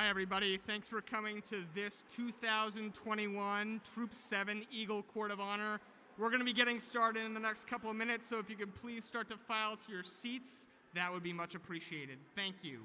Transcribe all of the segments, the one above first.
Hi, everybody. Thanks for coming to this 2021 Troop 7 Eagle Court of Honor. We're going to be getting started in the next couple of minutes, so if you could please start to file to your seats, that would be much appreciated. Thank you.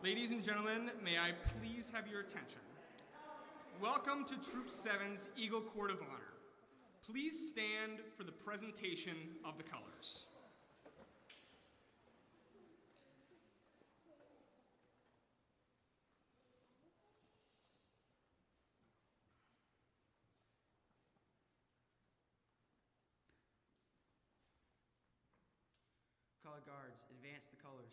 Ladies and gentlemen, may I please have your attention? Welcome to Troop 7's Eagle Court of Honor. Please stand for the presentation of the colors. Color guards, advance the colors.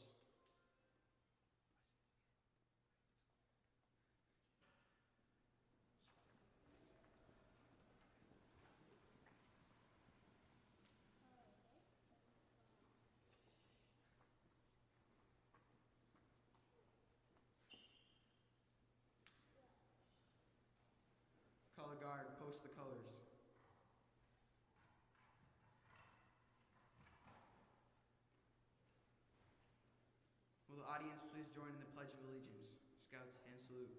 Color guard, post the colors. Will the audience please join in the Pledge of Allegiance? Scouts and salute.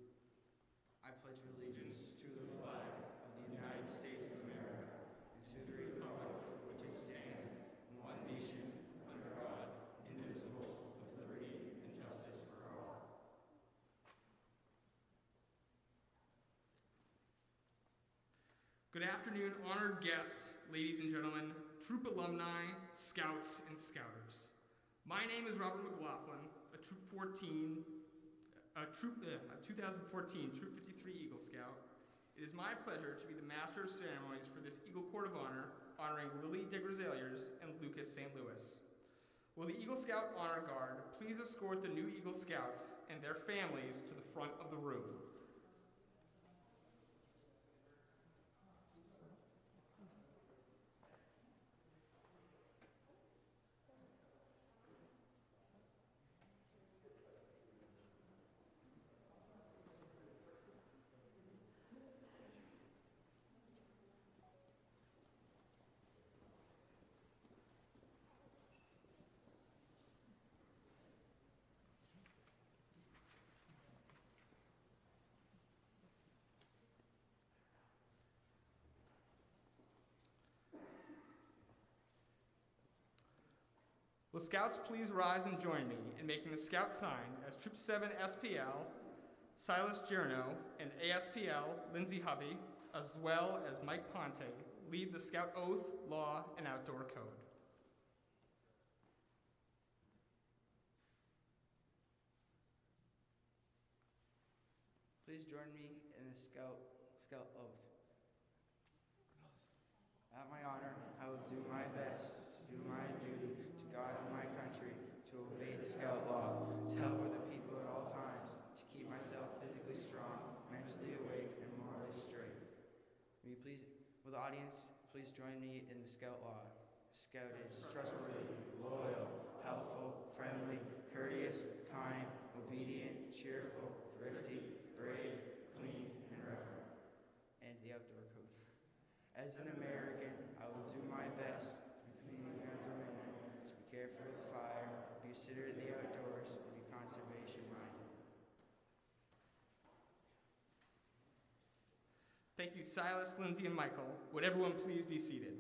I pledge allegiance to the flag of the United States of America and to the republic for which it stands, one nation, under God, indivisible, with liberty and justice for all. Good afternoon, honored guests, ladies and gentlemen, troop alumni, scouts, and scouters. My name is Robert McLaughlin, a 2014 Troop 53 Eagle Scout. It is my pleasure to be the Master of Ceremonies for this Eagle Court of Honor, honoring Lily Desgroseilliers and Lucas St. Louis. Will the Eagle Scout Honor Guard please escort the new Eagle Scouts and their families to the front of the room? Will Scouts please rise and join me in making the Scout sign as Troop 7 SPL, Silas Gierno, and ASPL, Lindsay Hovey, as well as Mike Ponte, lead the Scout Oath, Law, and Outdoor Code. Please join me in the Scout Oath. At my honor, I will do my best to do my duty to God and my country, to obey the Scout law, to help other people at all times, to keep myself physically strong, mentally awake, and morally straight. Will the audience please join me in the Scout law? Scout is trustworthy, loyal, helpful, friendly, courteous, kind, obedient, cheerful, thrifty, brave, clean, and reverent. And the outdoor code. As an American, I will do my best in cleaning outdoor manner, to be careful with fire, be considerate of the outdoors, and be conservation minded. Thank you, Silas, Lindsay, and Michael. Would everyone please be seated?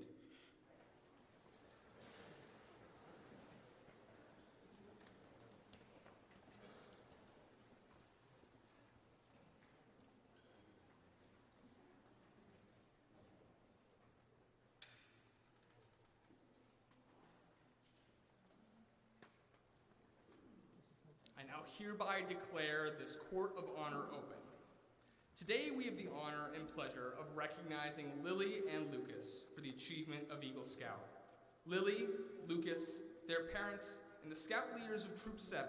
I now hereby declare this Court of Honor open. Today we have the honor and pleasure of recognizing Lily and Lucas for the achievement of Eagle Scout. Lily, Lucas, their parents, and the Scout leaders of Troop 7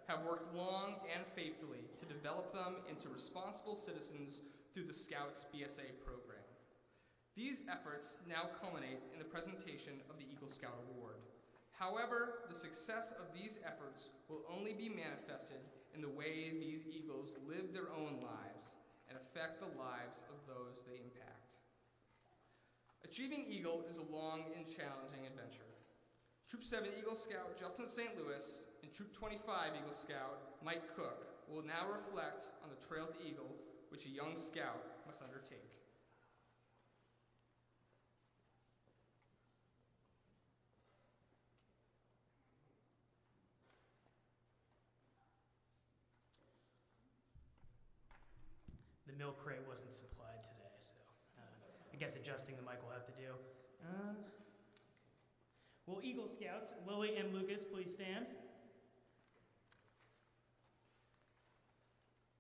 have worked long and faithfully to develop them into responsible citizens through the Scouts BSA program. These efforts now culminate in the presentation of the Eagle Scout Award. However, the success of these efforts will only be manifested in the way these Eagles live their own lives and affect the lives of those they impact. Achieving Eagle is a long and challenging adventure. Troop 7 Eagle Scout Justin St. Louis and Troop 25 Eagle Scout Mike Cook will now reflect on the Trail to Eagle which a young scout must undertake. milk crate wasn't supplied today, so I guess adjusting the mic will have to do. Will Eagle Scouts, Lily and Lucas, please stand?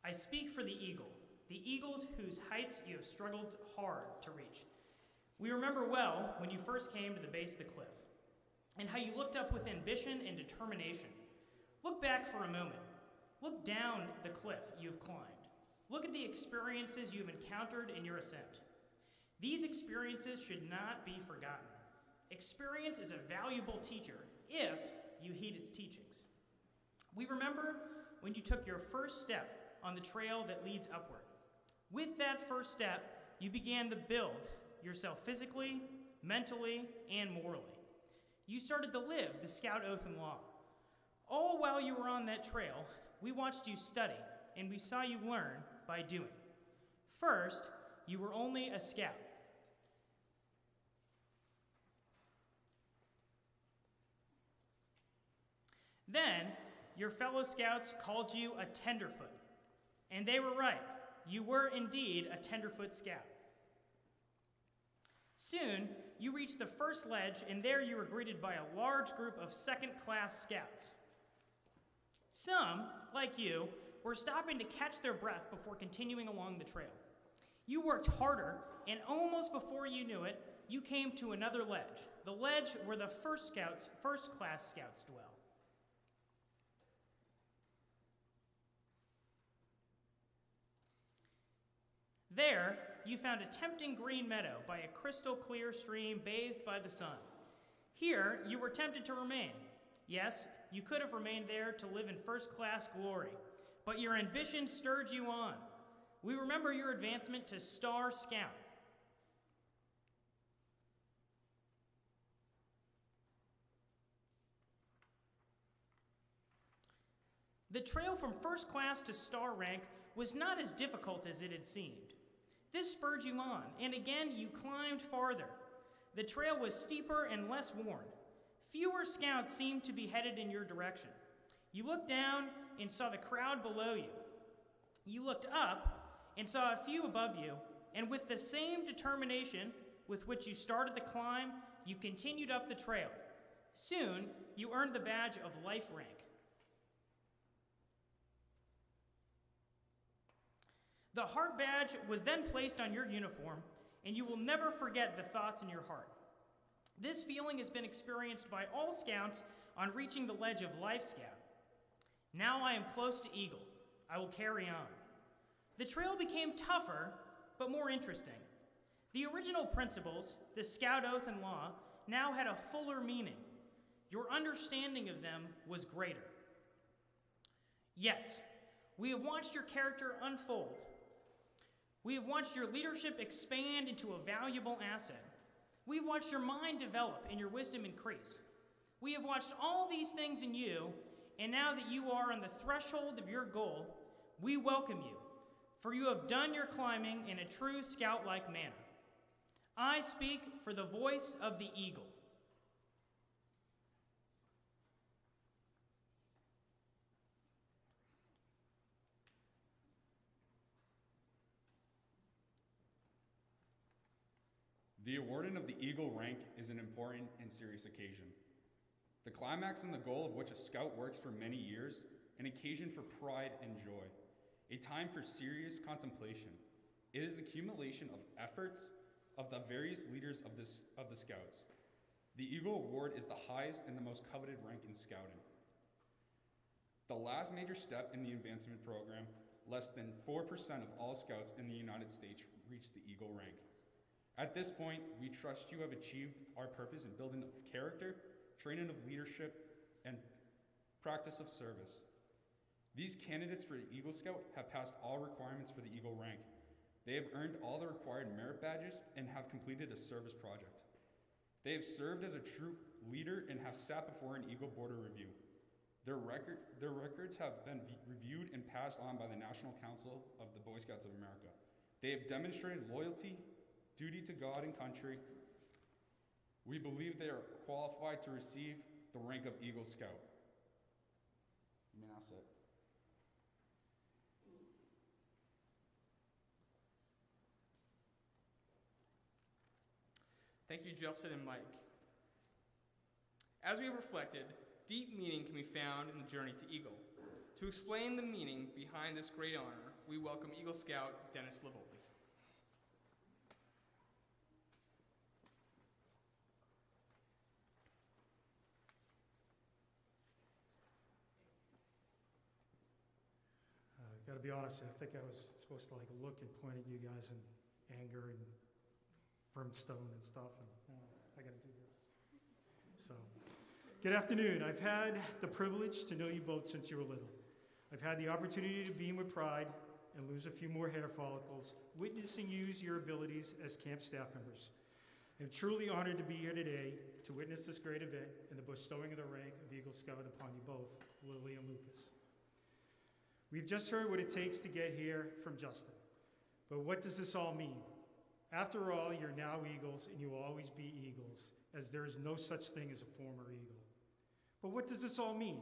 I speak for the eagles whose heights you have struggled hard to reach. We remember well when you first came to the base of the cliff, and how you looked up with ambition and determination. Look back for a moment. Look down the cliff you have climbed. Look at the experiences you have encountered in your ascent. These experiences should not be forgotten. Experience is a valuable teacher if you heed its teachings. We remember when you took your first step on the trail that leads upward. With that first step, you began to build yourself physically, mentally, and morally. You started to live the Scout Oath and Law. All while you were on that trail, we watched you study, and we saw you learn by doing. First, you were only a scout. Then, your fellow scouts called you a tenderfoot. And they were right. You were indeed a tenderfoot scout. Soon, you reached the first ledge, and there you were greeted by a large group of second-class scouts. Some, like you, were stopping to catch their breath before continuing along the trail. You worked harder, and almost before you knew it, you came to another ledge, the ledge where the first-class scouts dwell. There, you found a tempting green meadow by a crystal clear stream bathed by the sun. Here, you were tempted to remain. Yes, you could have remained there to live in first-class glory, but your ambition stirred you on. We remember your advancement to Star Scout. The trail from first class to star rank was not as difficult as it had seemed. This spurred you on, and again you climbed farther. The trail was steeper and less worn. Fewer scouts seemed to be headed in your direction. You looked down and saw the crowd below you. You looked up and saw a few above you, and with the same determination with which you started the climb, you continued up the trail. Soon, you earned the badge of life rank. The heart badge was then placed on your uniform, and you will never forget the thoughts in your heart. This feeling has been experienced by all scouts on reaching the ledge of Life Scout. Now I am close to Eagle. I will carry on. The trail became tougher, but more interesting. The original principles, the Scout Oath and Law, now had a fuller meaning. Your understanding of them was greater. Yes, we have watched your character unfold. We have watched your leadership expand into a valuable asset. We have watched your mind develop and your wisdom increase. We have watched all these things in you, and now that you are on the threshold of your goal, we welcome you, for you have done your climbing in a true scout-like manner. I speak for the voice of the eagle. The awarding of the Eagle rank is an important and serious occasion. The climax and the goal of which a scout works for many years, an occasion for pride and joy, a time for serious contemplation. It is the accumulation of efforts of the various leaders of the Scouts. The Eagle Award is the highest and the most coveted rank in Scouting. The last major step in the advancement program, less than 4% of all Scouts in the United States reach the Eagle rank. At this point, we trust you have achieved our purpose in building of character, training of leadership, and practice of service. These candidates for the Eagle Scout have passed all requirements for the Eagle rank. They have earned all the required merit badges and have completed a service project. They have served as a troop leader and have sat before an Eagle Border Review. Their records have been reviewed and passed on by the National Council of the Boy Scouts of America. They have demonstrated loyalty, duty to God and country. We believe they are qualified to receive the rank of Eagle Scout. You may now sit. Thank you, Justin and Mike. As we have reflected, deep meaning can be found in the journey to Eagle. To explain the meaning behind this great honor, we welcome Eagle Scout Dennis Livoli. Gotta be honest, I think I was supposed to look and point at you guys in anger and brimstone and stuff, and I gotta do this. So, good afternoon. I've had the privilege to know you both since you were little. I've had the opportunity to beam with pride and lose a few more hair follicles, witnessing you use your abilities as camp staff members. I'm truly honored to be here today to witness this great event and the bestowing of the rank of Eagle Scout upon you both, Lily and Lucas. We've just heard what it takes to get here from Justin. But what does this all mean? After all, you're now Eagles, and you will always be Eagles, as there is no such thing as a former Eagle. But what does this all mean?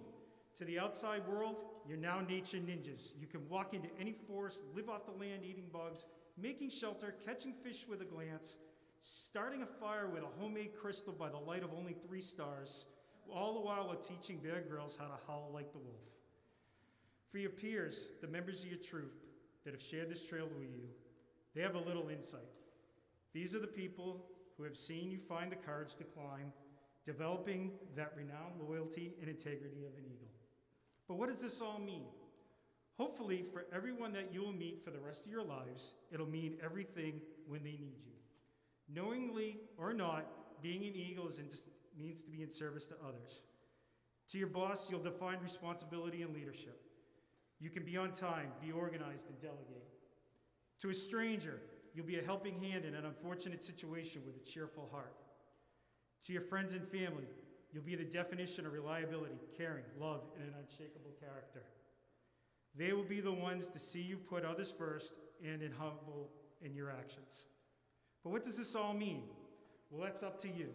To the outside world, you're now nature ninjas. You can walk into any forest, live off the land eating bugs, making shelter, catching fish with a glance, starting a fire with a homemade crystal by the light of only 3 stars, all the while teaching Bear Grylls how to howl like the wolf. For your peers, the members of your troop that have shared this trail with you, they have a little insight. These are the people who have seen you find the courage to climb, developing that renowned loyalty and integrity of an eagle. But what does this all mean? Hopefully, for everyone that you will meet for the rest of your lives, it'll mean everything when they need you. Knowingly or not, being an eagle means to be in service to others. To your boss, you'll define responsibility and leadership. You can be on time, be organized, and delegate. To a stranger, you'll be a helping hand in an unfortunate situation with a cheerful heart. To your friends and family, you'll be the definition of reliability, caring, love, and an unshakable character. They will be the ones to see you put others first and humble in your actions. But what does this all mean? Well, that's up to you.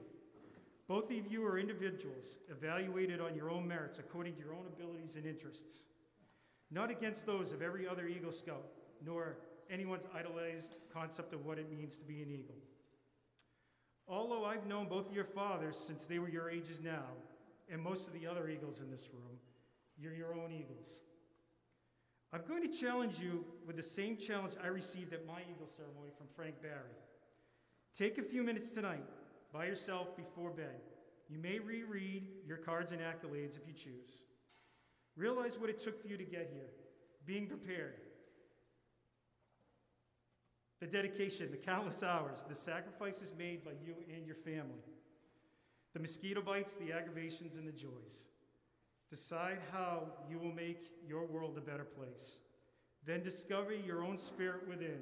Both of you are individuals evaluated on your own merits according to your own abilities and interests. Not against those of every other Eagle Scout, nor anyone's idolized concept of what it means to be an Eagle. Although I've known both of your fathers since they were your ages now, and most of the other Eagles in this room, you're your own Eagles. I'm going to challenge you with the same challenge I received at my Eagle ceremony from Frank Barry. Take a few minutes tonight, by yourself before bed. You may reread your cards and accolades if you choose. Realize what it took for you to get here, being prepared. The dedication, the countless hours, the sacrifices made by you and your family. The mosquito bites, the aggravations, and the joys. Decide how you will make your world a better place. Then discover your own spirit within.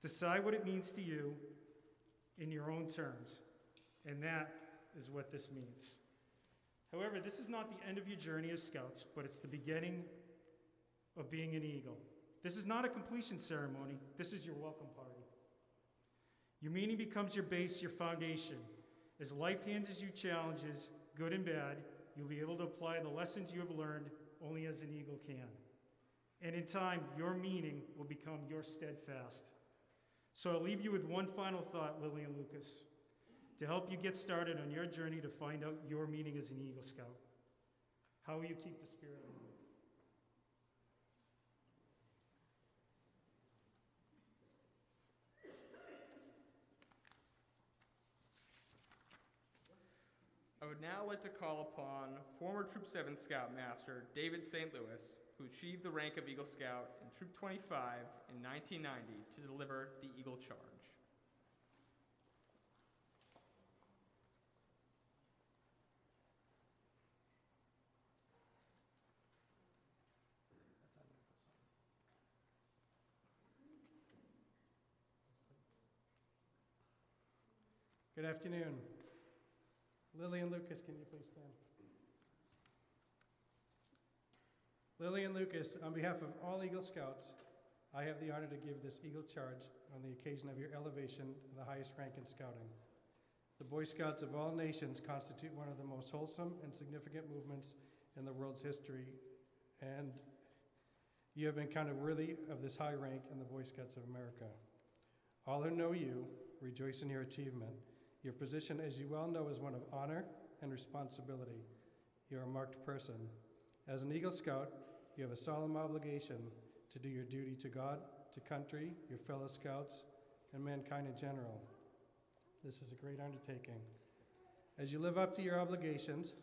Decide what it means to you in your own terms. And that is what this means. However, this is not the end of your journey as Scouts, but it's the beginning of being an Eagle. This is not a completion ceremony. This is your welcome party. Your meaning becomes your base, your foundation. As life hands you challenges, good and bad, you'll be able to apply the lessons you have learned only as an Eagle can. And in time, your meaning will become your steadfast. So I'll leave you with one final thought, Lily and Lucas, to help you get started on your journey to find out your meaning as an Eagle Scout. How will you keep the spirit alive? I would now like to call upon former Troop 7 Scoutmaster David St. Louis, who achieved the rank of Eagle Scout in Troop 25 in 1990, to deliver the Eagle Charge. Good afternoon. Lily and Lucas, can you please stand? Lily and Lucas, on behalf of all Eagle Scouts, I have the honor to give this Eagle Charge on the occasion of your elevation to the highest rank in Scouting. The Boy Scouts of all nations constitute one of the most wholesome and significant movements in the world's history, and you have been counted worthy of this high rank in the Boy Scouts of America. All who know you rejoice in your achievement, Your position, as you well know, is one of honor and responsibility. You are a marked person. As an Eagle Scout, you have a solemn obligation to do your duty to God, to country, your fellow Scouts, and mankind in general. This is a great undertaking. As you live up to your obligations,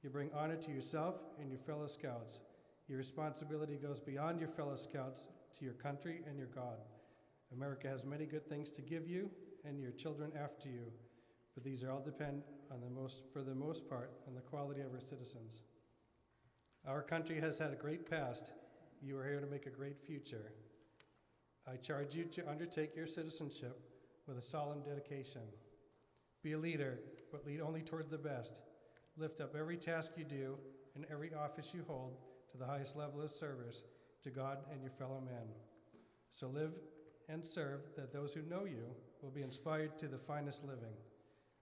you bring honor to yourself and your fellow Scouts. Your responsibility goes beyond your fellow Scouts to your country and your God. America has many good things to give you and your children after you, but these all depend on for the most part, on the quality of our citizens. Our country has had a great past. You are here to make a great future. I charge you to undertake your citizenship with a solemn dedication. Be a leader, but lead only towards the best. Lift up every task you do and every office you hold to the highest level of service to God and your fellow men. So live and serve that those who know you will be inspired to the finest living.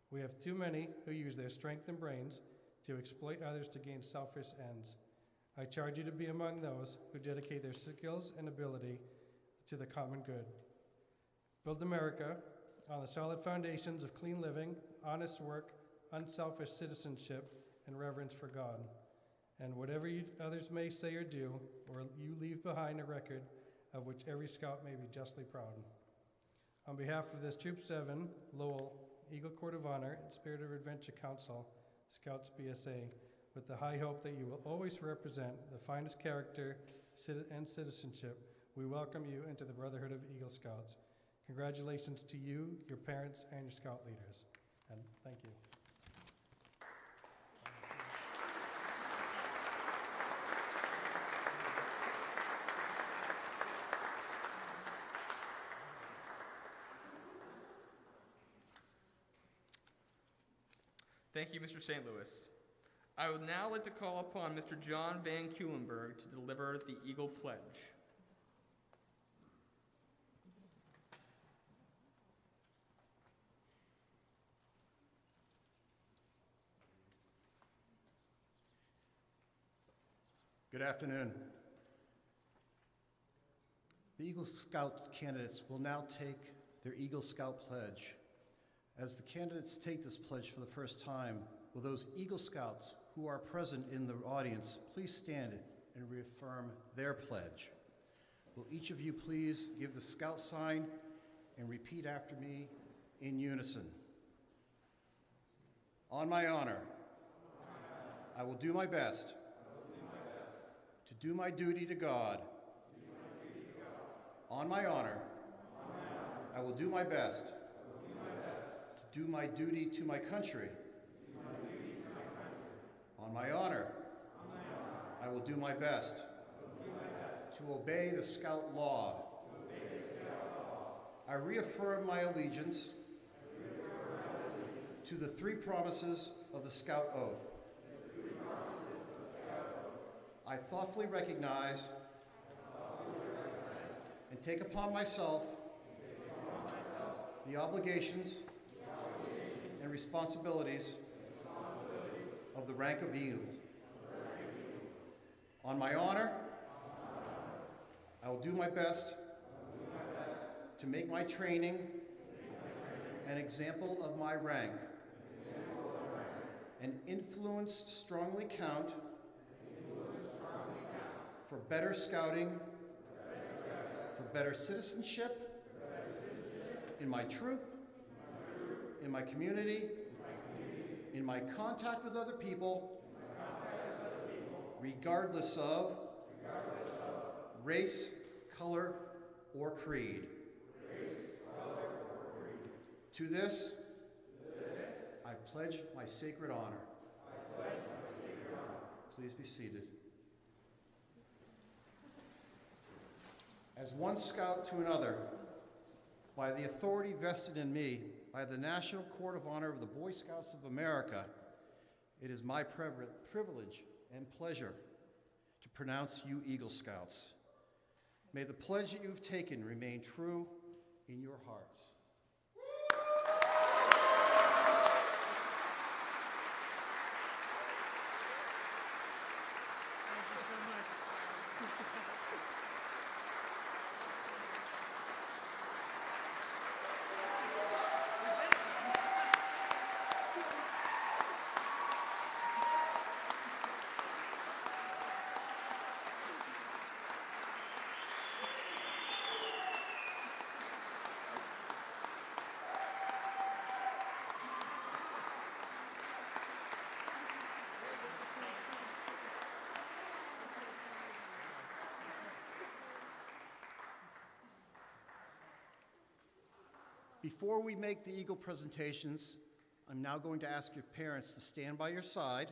We have too many who use their strength and brains to exploit others to gain selfish ends. I charge you to be among those who dedicate their skills and ability to the common good. Build America on the solid foundations of clean living, honest work, unselfish citizenship, and reverence for God. And whatever others may say or do, or you leave behind a record of which every Scout may be justly proud. On behalf of this Troop 7, Lowell, Eagle Court of Honor, and Spirit of Adventure Council, Scouts BSA, with the high hope that you will always represent the finest character and citizenship, we welcome you into the Brotherhood of Eagle Scouts. Congratulations to you, your parents, and your Scout leaders. And thank you. Thank you, Mr. St. Louis. I would now like to call upon Mr. John Van Kulenberg to deliver the Eagle Pledge. Good afternoon. The Eagle Scout candidates will now take their Eagle Scout pledge. As the candidates take this pledge for the first time, will those Eagle Scouts who are present in the audience please stand and reaffirm their pledge? Will each of you please give the Scout sign and repeat after me in unison? On my honor, I will do my best to do my duty to God. On my honor, I will do my best to do my duty to my country. On my honor, I will do my best to obey the Scout law. I reaffirm my allegiance to the three promises of the Scout Oath. I thoughtfully recognize and take upon myself the obligations and responsibilities of the rank of Eagle. On my honor, I will do my best to make my training an example of my rank and influence strongly count for better scouting, for better citizenship in my troop, in my community, in my contact with other people, regardless of race, color, or creed. To this, I pledge my sacred honor. Please be seated. As one Scout to another, by the authority vested in me by the National Court of Honor of the Boy Scouts of America, it is my privilege and pleasure to pronounce you Eagle Scouts. May the pledge that you've taken remain true in your hearts. Before we make the Eagle presentations, I'm now going to ask your parents to stand by your side.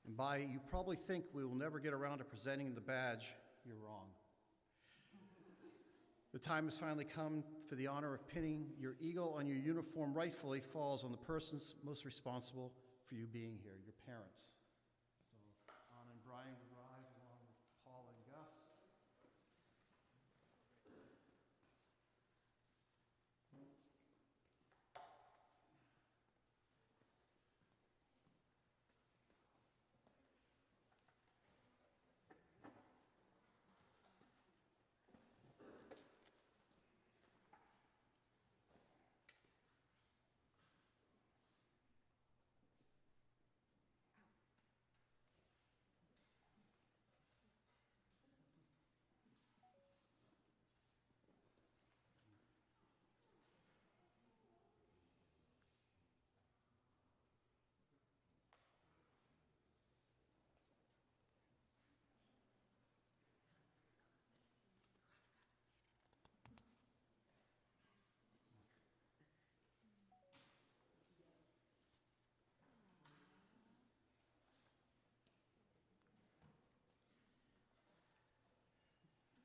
And you probably think we will never get around to presenting the badge. You're wrong. The time has finally come for the honor of pinning your eagle on your uniform rightfully falls on the persons most responsible for you being here, your parents. So Anna and Brian would rise along with Paul and Gus.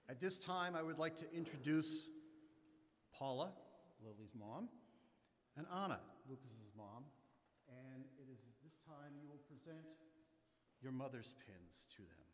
At this time, I would like to introduce Paula, Lily's mom, and Anna, Lucas's mom. And it is at this time you will present your mother's pins to them.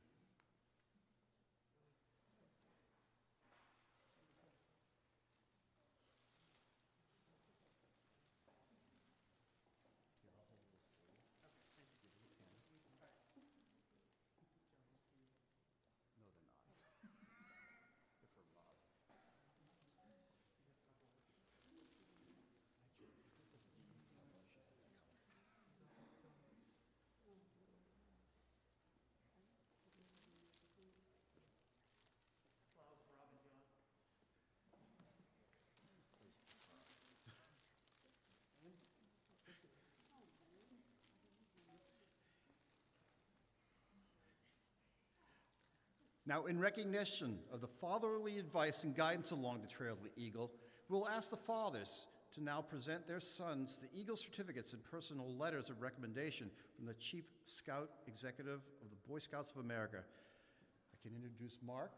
Now, in recognition of the fatherly advice and guidance along the Trail of the Eagle, we'll ask the fathers to now present their sons the Eagle certificates and personal letters of recommendation from the Chief Scout Executive of the Boy Scouts of America. I can introduce Mark,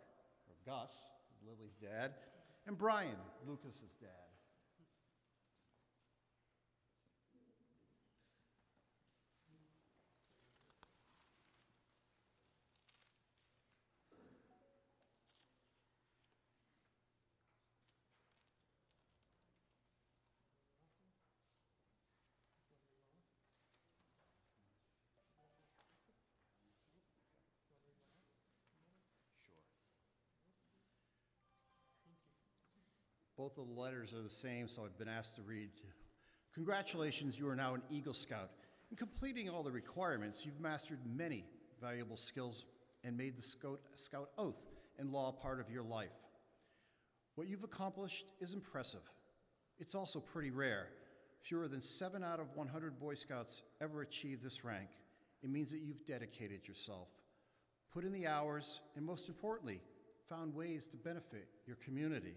or Gus, Lily's dad, and Brian, Lucas's dad. Both of the letters are the same, so I've been asked to read. Congratulations, you are now an Eagle Scout. In completing all the requirements, you've mastered many valuable skills and made the Scout oath and law part of your life. What you've accomplished is impressive. It's also pretty rare. Fewer than 7 out of 100 Boy Scouts ever achieve this rank. It means that you've dedicated yourself, put in the hours, and most importantly, found ways to benefit your community.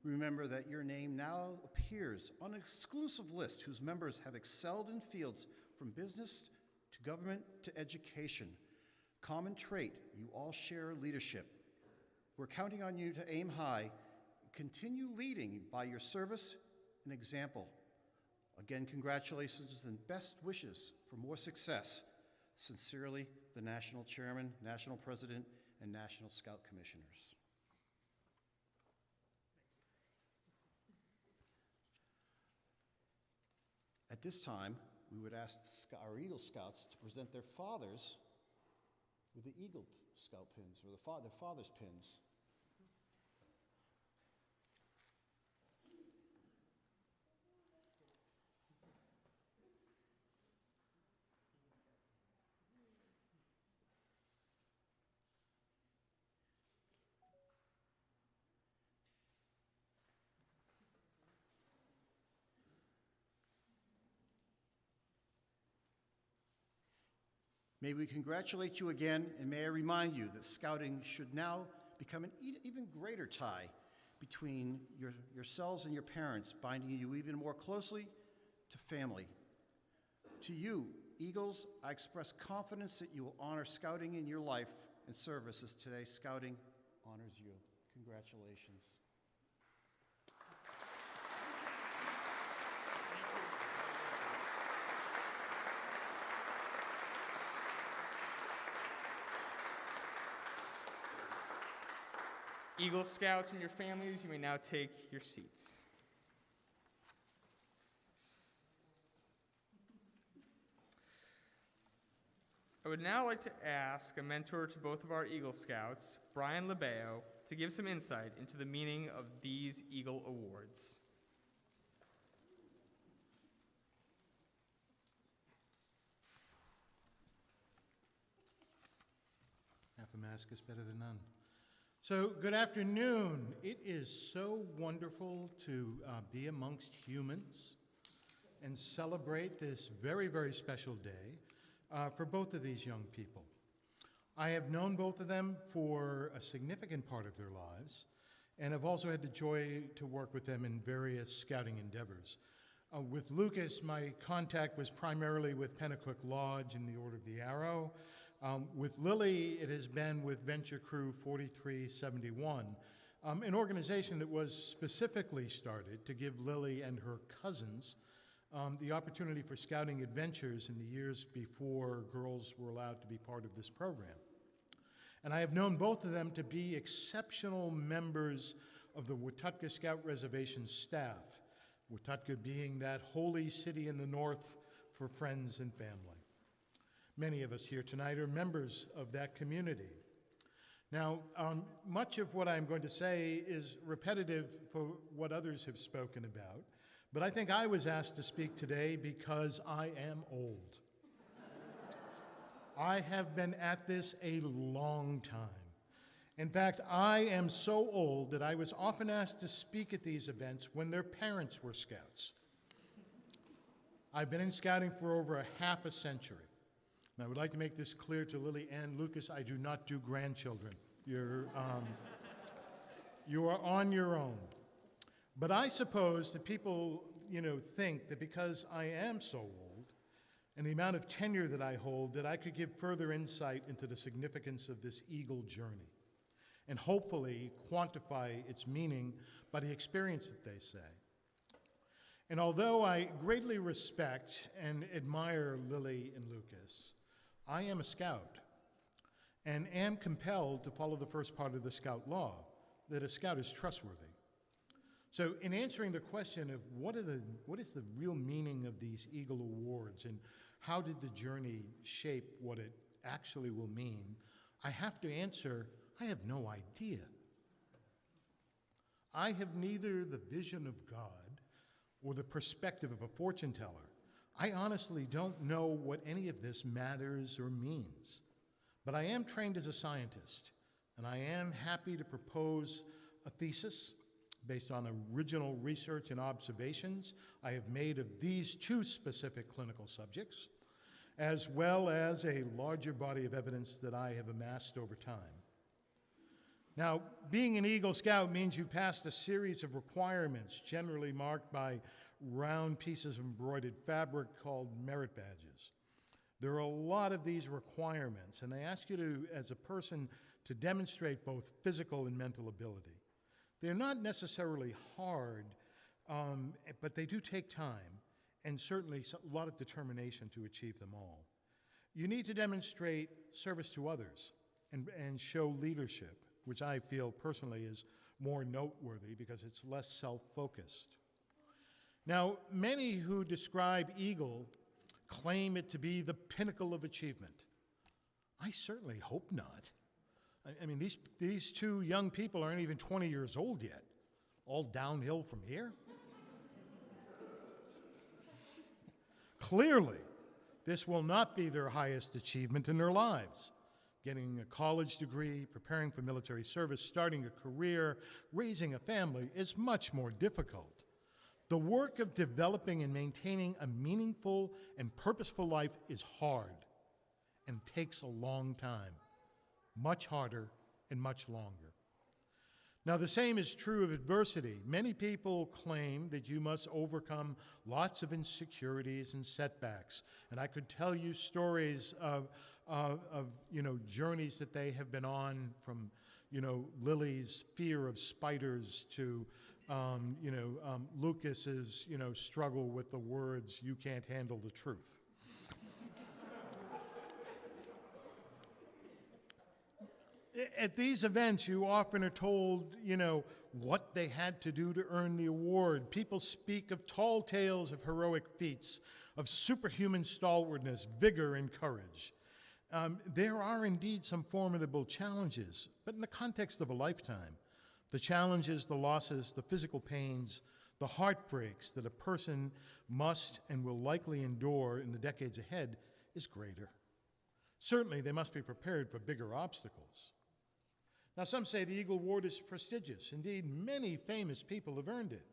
Remember that your name now appears on an exclusive list whose members have excelled in fields from business to government to education. Common trait, you all share leadership. We're counting on you to aim high, continue leading by your service and example. Again, congratulations and best wishes for more success. Sincerely, the National Chairman, National President, and National Scout Commissioners. At this time, we would ask our Eagle Scouts to present their fathers with the Eagle Scout pins, or their father's pins. May we congratulate you again, and may I remind you that Scouting should now become an even greater tie between yourselves and your parents, binding you even more closely to family. To you, Eagles, I express confidence that you will honor Scouting in your life and service as today's Scouting honors you. Congratulations. Eagle Scouts and your families, you may now take your seats. I would now like to ask a mentor to both of our Eagle Scouts, Brian Labeo, to give some insight into the meaning of these Eagle Awards. Half a mask is better than none. So, good afternoon. It is so wonderful to be amongst humans and celebrate this very, very special day for both of these young people. I have known both of them for a significant part of their lives, and I've also had the joy to work with them in various scouting endeavors. With Lucas, my contact was primarily with Pennacook Lodge in the Order of the Arrow. With Lily, it has been with Venture Crew 4371, an organization that was specifically started to give Lily and her cousins the opportunity for scouting adventures in the years before girls were allowed to be part of this program. And I have known both of them to be exceptional members of the Wetutka Scout Reservation staff, Wetutka being that holy city in the north for friends and family. Many of us here tonight are members of that community. Now, much of what I'm going to say is repetitive for what others have spoken about, but I think I was asked to speak today because I am old. I have been at this a long time. In fact, I am so old that I was often asked to speak at these events when their parents were scouts. I've been in scouting for over a half a century. And I would like to make this clear to Lily and Lucas, I do not do grandchildren. You are on your own. But I suppose that people, think that because I am so old and the amount of tenure that I hold, that I could give further insight into the significance of this Eagle journey and hopefully quantify its meaning by the experience that they say. And although I greatly respect and admire Lily and Lucas, I am a scout and am compelled to follow the first part of the scout law, that a scout is trustworthy. So in answering the question of what is the real meaning of these Eagle Awards and how did the journey shape what it actually will mean, I have to answer, I have no idea. I have neither the vision of God or the perspective of a fortune teller. I honestly don't know what any of this matters or means, but I am trained as a scientist, and I am happy to propose a thesis based on original research and observations I have made of these two specific clinical subjects, as well as a larger body of evidence that I have amassed over time. Now, being an Eagle Scout means you passed a series of requirements, generally marked by round pieces of embroidered fabric called merit badges. There are a lot of these requirements, and they ask you to, as a person, to demonstrate both physical and mental ability. They're not necessarily hard, but they do take time, and certainly a lot of determination to achieve them all. You need to demonstrate service to others and show leadership, which I feel personally is more noteworthy because it's less self-focused. Now, many who describe Eagle claim it to be the pinnacle of achievement. I certainly hope not. I mean, these two young people aren't even 20 years old yet. All downhill from here? Clearly, this will not be their highest achievement in their lives. Getting a college degree, preparing for military service, starting a career, raising a family is much more difficult. The work of developing and maintaining a meaningful and purposeful life is hard and takes a long time, much harder and much longer. Now, the same is true of adversity. Many people claim that you must overcome lots of insecurities and setbacks. And I could tell you stories of journeys that they have been on, from, Lily's fear of spiders to, Lucas's, struggle with the words, "You can't handle the truth." At these events, you often are told, what they had to do to earn the award. People speak of tall tales of heroic feats, of superhuman stalwartness, vigor, and courage. There are indeed some formidable challenges, but in the context of a lifetime, the challenges, the losses, the physical pains, the heartbreaks that a person must and will likely endure in the decades ahead is greater. Certainly, they must be prepared for bigger obstacles. Now, some say the Eagle Award is prestigious. Indeed, many famous people have earned it.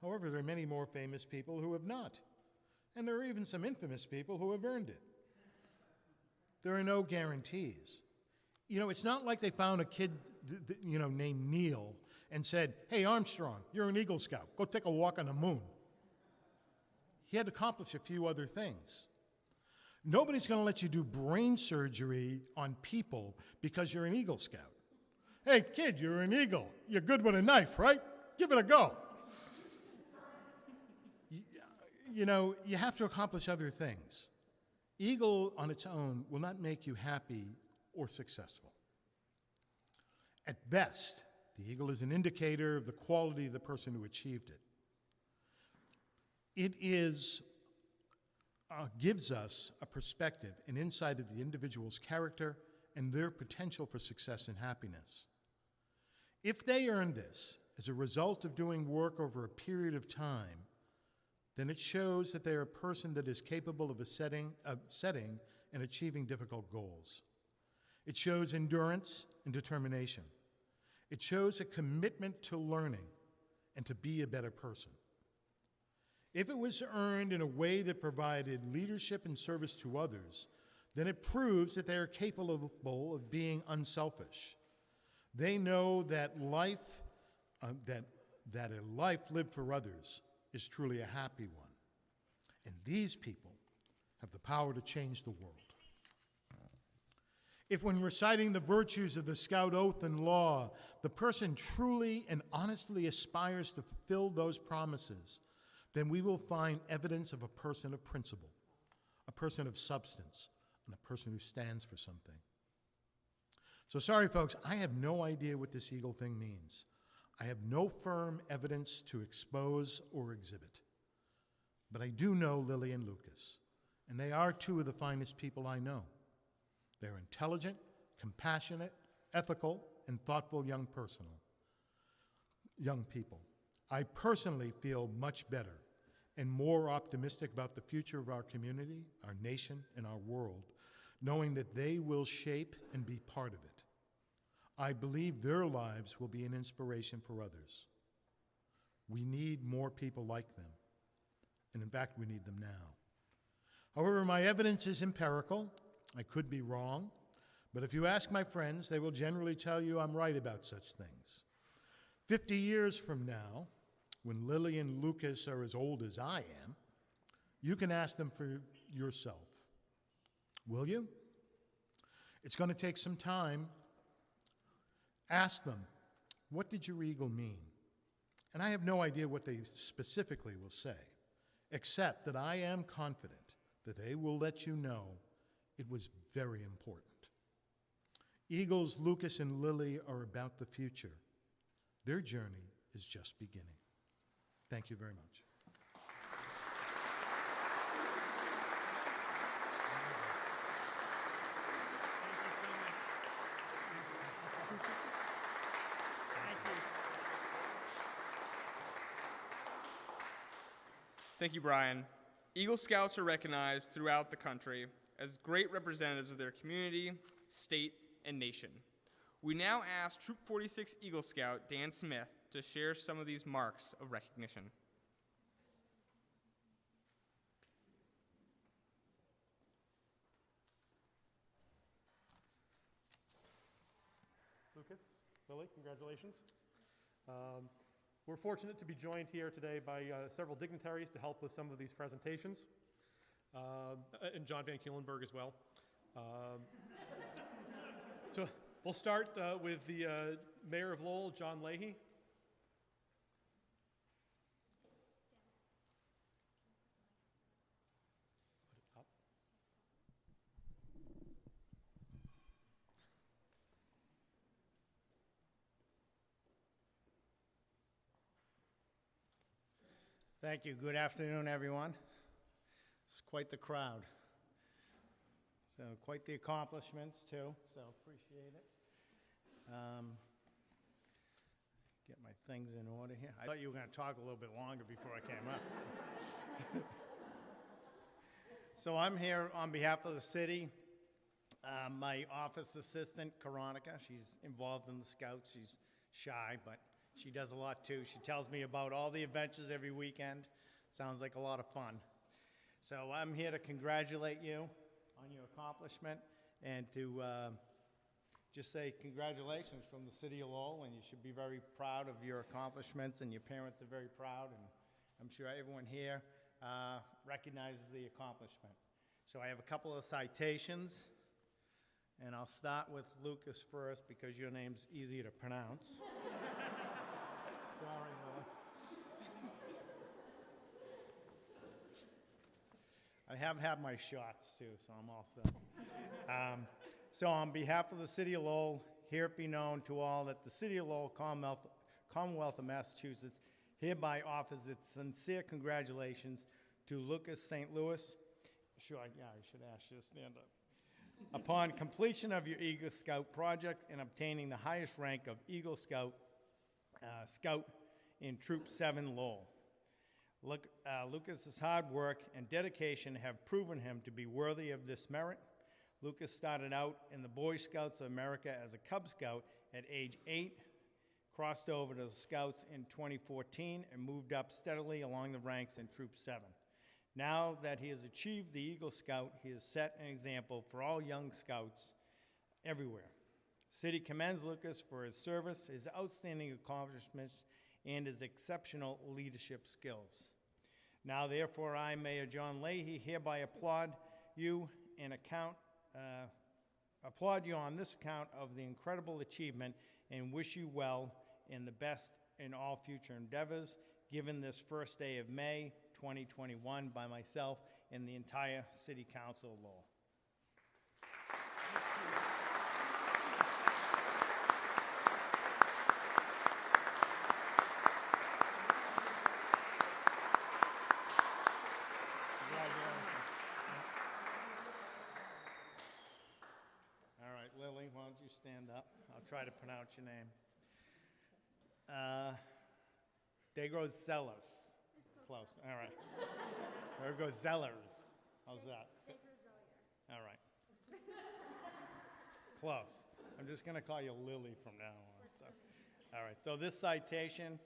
However, there are many more famous people who have not. And there are even some infamous people who have earned it. There are no guarantees. It's not like they found a kid, named Neil and said, "Hey, Armstrong, you're an Eagle Scout. Go take a walk on the moon." He had to accomplish a few other things. Nobody's going to let you do brain surgery on people because you're an Eagle Scout. "Hey, kid, you're an Eagle. You're good with a knife, right? Give it a go." You have to accomplish other things. Eagle on its own will not make you happy or successful. At best, the eagle is an indicator of the quality of the person who achieved it. It gives us a perspective, an insight of the individual's character and their potential for success and happiness. If they earn this as a result of doing work over a period of time, then it shows that they're a person that is capable of setting and achieving difficult goals. It shows endurance and determination. It shows a commitment to learning and to be a better person. If it was earned in a way that provided leadership and service to others, then it proves that they are capable of being unselfish. They know that that a life lived for others is truly a happy one. And these people have the power to change the world. If when reciting the virtues of the Scout Oath and Law, the person truly and honestly aspires to fulfill those promises, then we will find evidence of a person of principle, a person of substance, and a person who stands for something. So sorry, folks, I have no idea what this eagle thing means. I have no firm evidence to expose or exhibit. But I do know Lily and Lucas, and they are two of the finest people I know. They're intelligent, compassionate, ethical, and thoughtful young people. I personally feel much better and more optimistic about the future of our community, our nation, and our world, knowing that they will shape and be part of it. I believe their lives will be an inspiration for others. We need more people like them, and in fact, we need them now. However, my evidence is empirical. I could be wrong, but if you ask my friends, they will generally tell you I'm right about such things. 50 years from now, when Lily and Lucas are as old as I am, you can ask them for yourself. Will you? It's going to take some time. Ask them, what did your eagle mean? And I have no idea what they specifically will say, except that I am confident that they will let you know it was very important. Eagles Lucas and Lily are about the future. Their journey is just beginning. Thank you very much. Thank you, Brian. Eagle Scouts are recognized throughout the country as great representatives of their community, state, and nation. We now ask Troop 46 Eagle Scout Dan Smith to share some of these marks of recognition. Lucas, Lily, congratulations. We're fortunate to be joined here today by several dignitaries to help with some of these presentations, and John Van Keelenberg as well. So we'll start with the Mayor of Lowell, John Leahy. Thank you. Good afternoon, everyone. It's quite the crowd. So quite the accomplishments, too, so appreciate it. Get my things in order here. I thought you were going to talk a little bit longer before I came up. So I'm here on behalf of the city. My office assistant, Karonica, she's involved in the Scouts. She's shy, but she does a lot too. She tells me about all the adventures every weekend. Sounds like a lot of fun. So I'm here to congratulate you on your accomplishment and to just say congratulations from the city of Lowell, and you should be very proud of your accomplishments, and your parents are very proud, and I'm sure everyone here recognizes the accomplishment. So I have a couple of citations, and I'll start with Lucas first because your name's easier to pronounce. Sorry, Lily. I have had my shots too, so I'm all set. So on behalf of the City of Lowell, here it be known to all that the City of Lowell, Commonwealth of Massachusetts, hereby offers its sincere congratulations to Lucas St. Louis. Sure, yeah, I should ask you to stand up. Upon completion of your Eagle Scout project and obtaining the highest rank of Eagle Scout in Troop 7 Lowell. Lucas's hard work and dedication have proven him to be worthy of this merit. Lucas started out in the Boy Scouts of America as a Cub Scout at age 8, crossed over to the Scouts in 2014, and moved up steadily along the ranks in Troop 7. Now that he has achieved the Eagle Scout, he has set an example for all young Scouts everywhere. City commends Lucas for his service, his outstanding accomplishments, and his exceptional leadership skills. Now, therefore, I, Mayor John Leahy, hereby applaud you on this account of the incredible achievement and wish you well in the best in all future endeavors, given this first day of May 2021 by myself and the entire City Council of Lowell. Lily, why don't you stand up? I'll try to pronounce your name. Desgroseilliers. Close. All right. Desgroseilliers. How's that? Desgroseilliers. All right. Close. I'm just going to call you Lily from now on. So. All right. So this citation,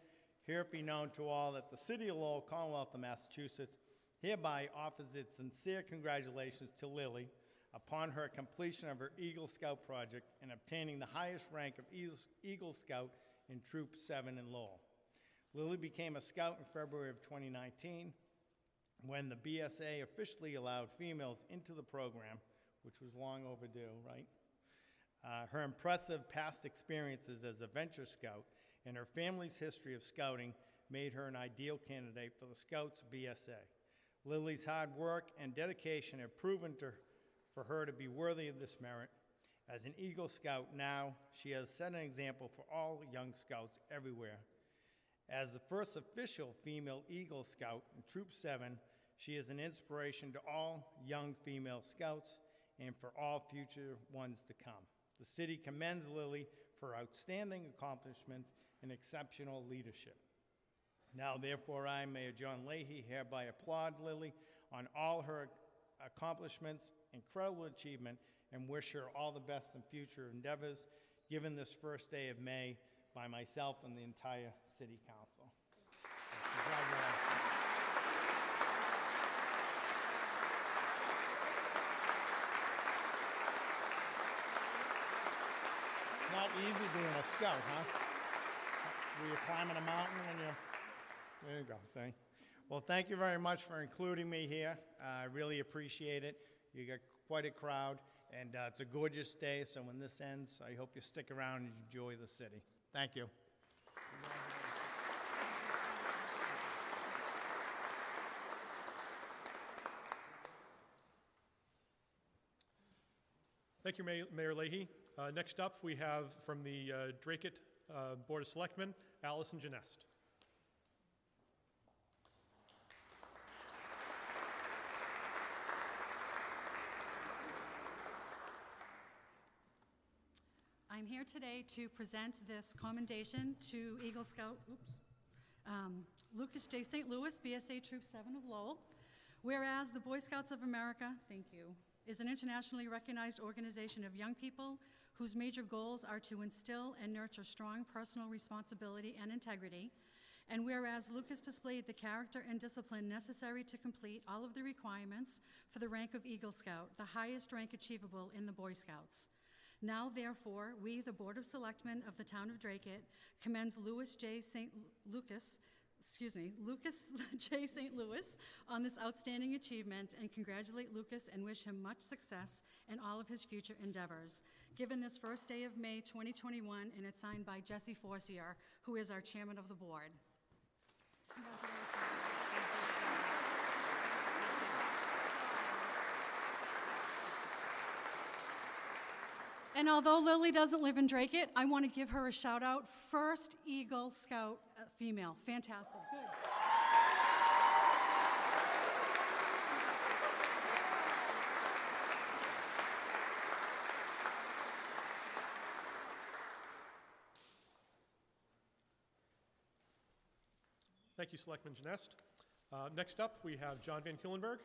here it be known to all that the City of Lowell, Commonwealth of Massachusetts, hereby offers its sincere congratulations to Lily upon her completion of her Eagle Scout project and obtaining the highest rank of Eagle Scout in Troop 7 in Lowell. Lily became a Scout in February of 2019 when the BSA officially allowed females into the program, which was long overdue, right? Her impressive past experiences as a venture Scout and her family's history of Scouting made her an ideal candidate for the Scouts BSA. Lily's hard work and dedication have proven for her to be worthy of this merit. As an Eagle Scout now, she has set an example for all young Scouts everywhere. As the first official female Eagle Scout in Troop 7, she is an inspiration to all young female Scouts and for all future ones to come. The city commends Lily for outstanding accomplishments and exceptional leadership. Now, therefore, I, Mayor John Leahy, hereby applaud Lily on all her accomplishments, incredible achievement, and wish her all the best in future endeavors, given this first day of May by myself and the entire City Council. Congratulations. Not easy being a Scout, huh? Were you climbing a mountain when you... There you go, see? Well, thank you very much for including me here. I really appreciate it. You got quite a crowd, and it's a gorgeous day, so when this ends, I hope you stick around and enjoy the city. Thank you. Thank you, Mayor Leahy. Next up, we have from the Dracut Board of Selectmen, Allison Genest. I'm here today to present this commendation to Eagle Scout, Lucas J. St. Louis, BSA Troop 7 of Lowell. Whereas the Boy Scouts of America, thank you, is an internationally recognized organization of young people whose major goals are to instill and nurture strong personal responsibility and integrity. And whereas Lucas displayed the character and discipline necessary to complete all of the requirements for the rank of Eagle Scout, the highest rank achievable in the Boy Scouts. Now, therefore, we, the Board of Selectmen of the town of Dracut, commends Lucas J. St. Louis on this outstanding achievement and congratulate Lucas and wish him much success in all of his future endeavors. Given this first day of May 2021, and it's signed by Jesse Forcier, who is our chairman of the board. And although Lily doesn't live in Dracut, I want to give her a shout out. First Eagle Scout female. Fantastic. Good. Thank you, Selectman Genest. Next up, we have John Van Kulenberg.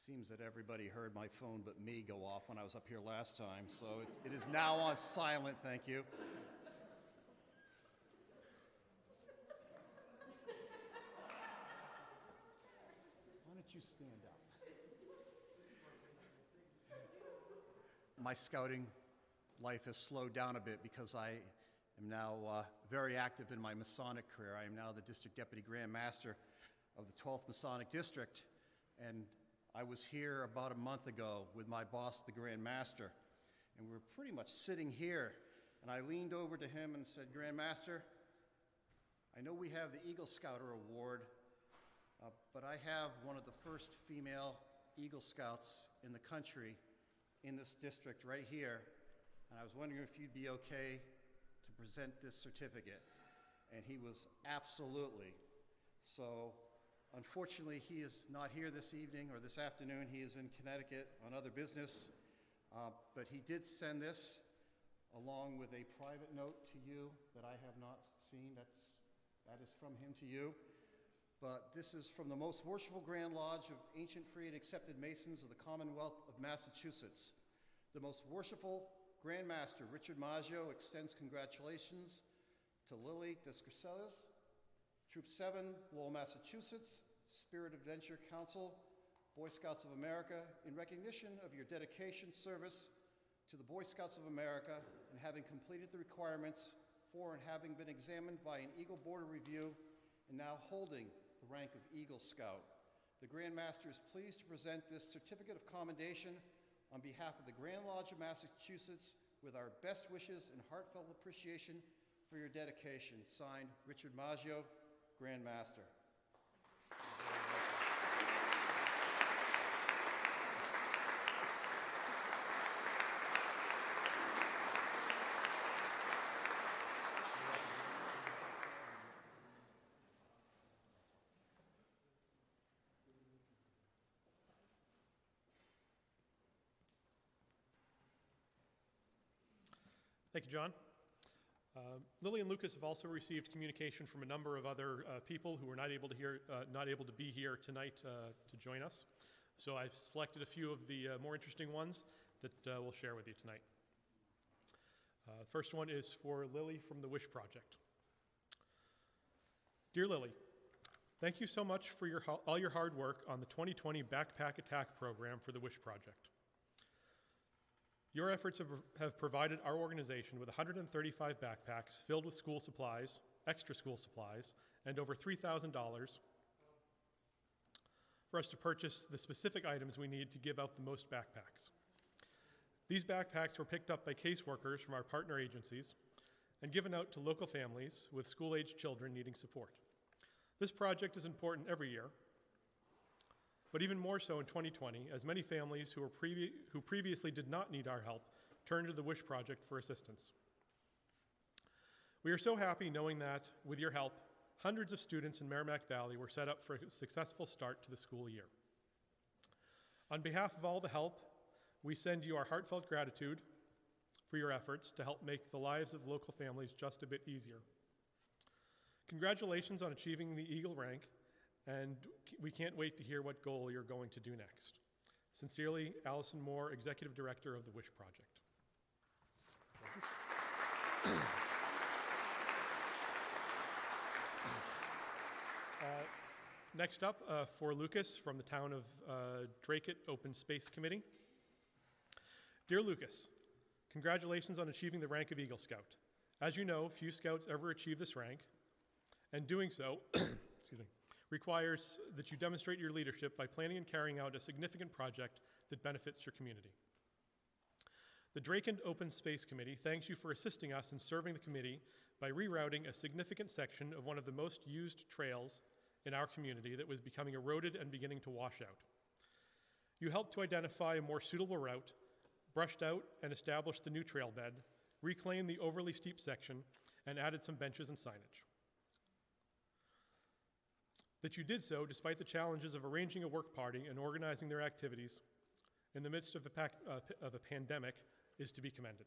Seems that everybody heard my phone but me go off when I was up here last time, so it is now on silent, thank you. Why don't you stand up? My scouting life has slowed down a bit because I am now very active in my Masonic career. I am now the District Deputy Grand Master of the 12th Masonic District, and I was here about a month ago with my boss, the Grand Master, and we were pretty much sitting here, and I leaned over to him and said, Grand Master, I know we have the Eagle Scouter Award, but I have one of the first female Eagle Scouts in the country in this district right here, and I was wondering if you'd be okay to present this certificate. And he was absolutely. So unfortunately, he is not here this evening or this afternoon. He is in Connecticut on other business, but he did send this along with a private note to you that I have not seen. That is from him to you. But this is from the Most Worshipful Grand Lodge of Ancient, Free, and Accepted Masons of the Commonwealth of Massachusetts. The Most Worshipful Grand Master, Richard Maggio, extends congratulations to Lily Desgroseilliers, Troop 7, Lowell, Massachusetts, Spirit Adventure Council, Boy Scouts of America, in recognition of your dedication, service to the Boy Scouts of America, and having completed the requirements for and having been examined by an Eagle Board of Review, and now holding the rank of Eagle Scout. The Grand Master is pleased to present this certificate of commendation on behalf of the Grand Lodge of Massachusetts with our best wishes and heartfelt appreciation for your dedication. Signed, Richard Maggio, Grand Master. Thank you, John. Lily and Lucas have also received communication from a number of other people who were not able to be here tonight to join us. So I've selected a few of the more interesting ones that we'll share with you tonight. First one is for Lily from the Wish Project. Dear Lily, thank you so much for all your hard work on the 2020 Backpack Attack program for the Wish Project. Your efforts have provided our organization with 135 backpacks filled with school supplies, extra school supplies, and over $3,000 for us to purchase the specific items we need to give out the most backpacks. These backpacks were picked up by caseworkers from our partner agencies and given out to local families with school-aged children needing support. This project is important every year, but even more so in 2020, as many families who previously did not need our help turned to the Wish Project for assistance. We are so happy knowing that, with your help, hundreds of students in Merrimack Valley were set up for a successful start to the school year. On behalf of all the help, we send you our heartfelt gratitude for your efforts to help make the lives of local families just a bit easier. Congratulations on achieving the Eagle rank, and we can't wait to hear what goal you're going to do next. Sincerely, Allison Moore, Executive Director of the Wish Project. Next up, for Lucas from the town of Dracut Open Space Committee. Dear Lucas, congratulations on achieving the rank of Eagle Scout. As you know, few scouts ever achieve this rank, and doing so excuse me, requires that you demonstrate your leadership by planning and carrying out a significant project that benefits your community. The Dracut Open Space Committee thanks you for assisting us in serving the committee by rerouting a significant section of one of the most used trails in our community that was becoming eroded and beginning to wash out. You helped to identify a more suitable route, brushed out and established the new trail bed, reclaimed the overly steep section, and added some benches and signage. That you did so despite the challenges of arranging a work party and organizing their activities in the midst of a pandemic is to be commended.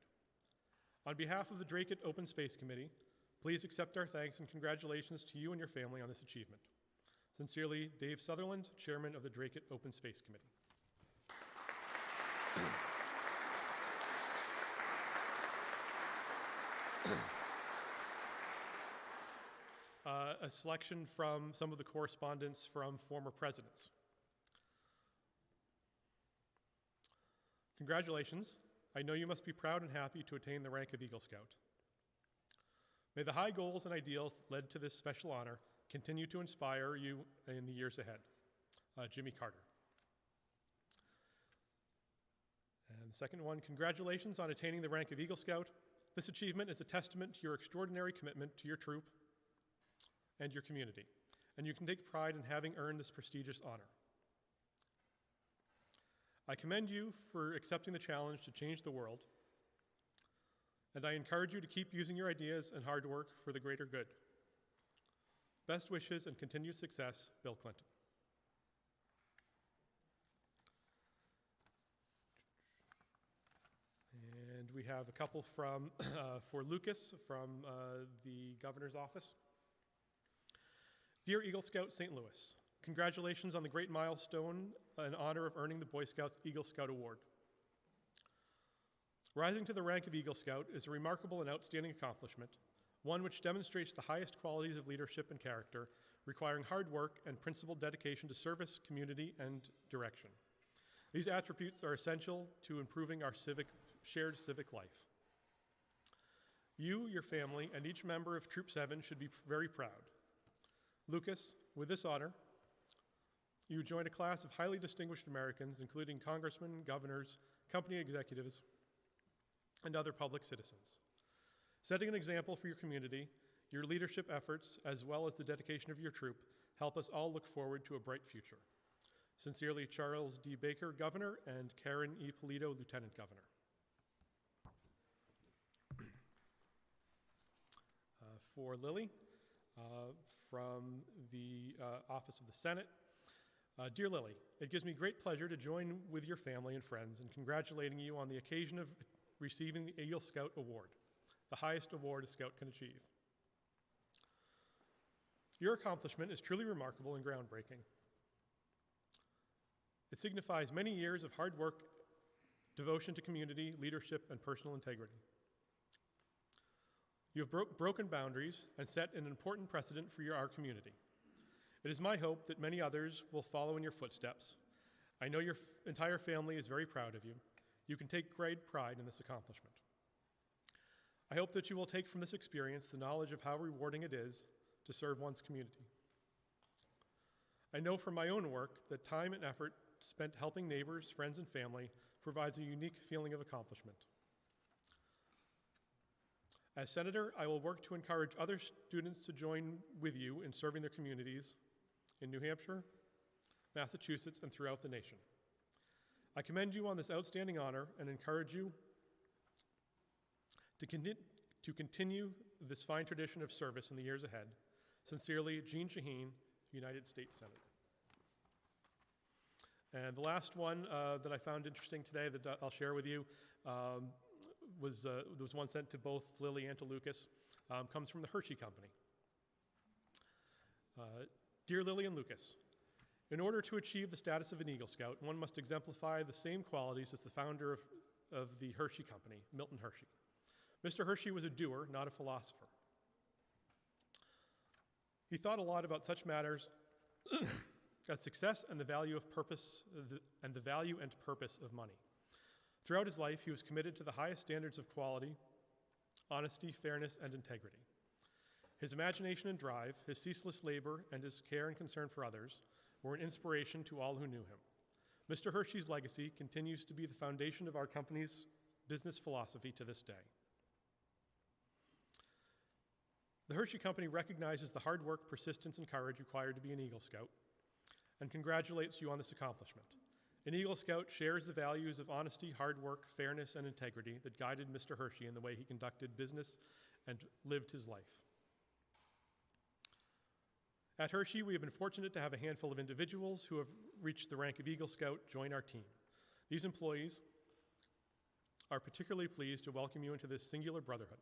On behalf of the Dracut Open Space Committee, please accept our thanks and congratulations to you and your family on this achievement. Sincerely, Dave Sutherland, Chairman of the Dracut Open Space Committee. A selection from some of the correspondence from former presidents. Congratulations. I know you must be proud and happy to attain the rank of Eagle Scout. May the high goals and ideals that led to this special honor continue to inspire you in the years ahead. Jimmy Carter. And the second one, congratulations on attaining the rank of Eagle Scout. This achievement is a testament to your extraordinary commitment to your troop and your community, and you can take pride in having earned this prestigious honor. I commend you for accepting the challenge to change the world, and I encourage you to keep using your ideas and hard work for the greater good. Best wishes and continued success, Bill Clinton. And we have a couple from, for Lucas from the governor's office. Dear Eagle Scout St. Louis, congratulations on the great milestone and honor of earning the Boy Scouts Eagle Scout Award. Rising to the rank of Eagle Scout is a remarkable and outstanding accomplishment, one which demonstrates the highest qualities of leadership and character, requiring hard work and principled dedication to service, community, and direction. These attributes are essential to improving our shared civic life. You, your family, and each member of Troop 7 should be very proud. Lucas, with this honor, you join a class of highly distinguished Americans, including congressmen, governors, company executives, and other public citizens. Setting an example for your community, your leadership efforts, as well as the dedication of your troop, help us all look forward to a bright future. Sincerely, Charles D. Baker, Governor, and Karen E. Polito, Lieutenant Governor. For Lily, from the Office of the Senate. Dear Lily, it gives me great pleasure to join with your family and friends in congratulating you on the occasion of receiving the Eagle Scout Award, the highest award a Scout can achieve. Your accomplishment is truly remarkable and groundbreaking. It signifies many years of hard work, devotion to community, leadership, and personal integrity. You have broken boundaries and set an important precedent for our community. It is my hope that many others will follow in your footsteps. I know your entire family is very proud of you. You can take great pride in this accomplishment. I hope that you will take from this experience the knowledge of how rewarding it is to serve one's community. I know from my own work that time and effort spent helping neighbors, friends, and family provides a unique feeling of accomplishment. As Senator, I will work to encourage other students to join with you in serving their communities in New Hampshire, Massachusetts, and throughout the nation. I commend you on this outstanding honor and encourage you to continue this fine tradition of service in the years ahead. Sincerely, Jean Shaheen, United States Senator. And the last one that I found interesting today that I'll share with you was one sent to both Lily and to Lucas, comes from the Hershey Company. Dear Lily and Lucas, in order to achieve the status of an Eagle Scout, one must exemplify the same qualities as the founder of the Hershey Company, Milton Hershey. Mr. Hershey was a doer, not a philosopher. He thought a lot about such matters as success and the value of purpose, and the value and purpose of money. Throughout his life, he was committed to the highest standards of quality, honesty, fairness, and integrity. His imagination and drive, his ceaseless labor, and his care and concern for others were an inspiration to all who knew him. Mr. Hershey's legacy continues to be the foundation of our company's business philosophy to this day. The Hershey Company recognizes the hard work, persistence, and courage required to be an Eagle Scout and congratulates you on this accomplishment. An Eagle Scout shares the values of honesty, hard work, fairness, and integrity that guided Mr. Hershey in the way he conducted business and lived his life. At Hershey, we have been fortunate to have a handful of individuals who have reached the rank of Eagle Scout join our team. These employees are particularly pleased to welcome you into this singular brotherhood.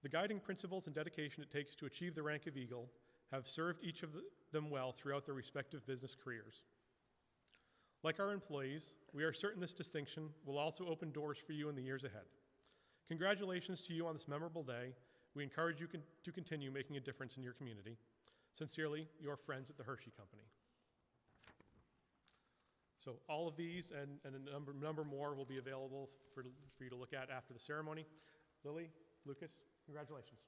The guiding principles and dedication it takes to achieve the rank of Eagle have served each of them well throughout their respective business careers. Like our employees, we are certain this distinction will also open doors for you in the years ahead. Congratulations to you on this memorable day. We encourage you to continue making a difference in your community. Sincerely, your friends at the Hershey Company. So all of these and a number more will be available for you to look at after the ceremony. Lily, Lucas, congratulations.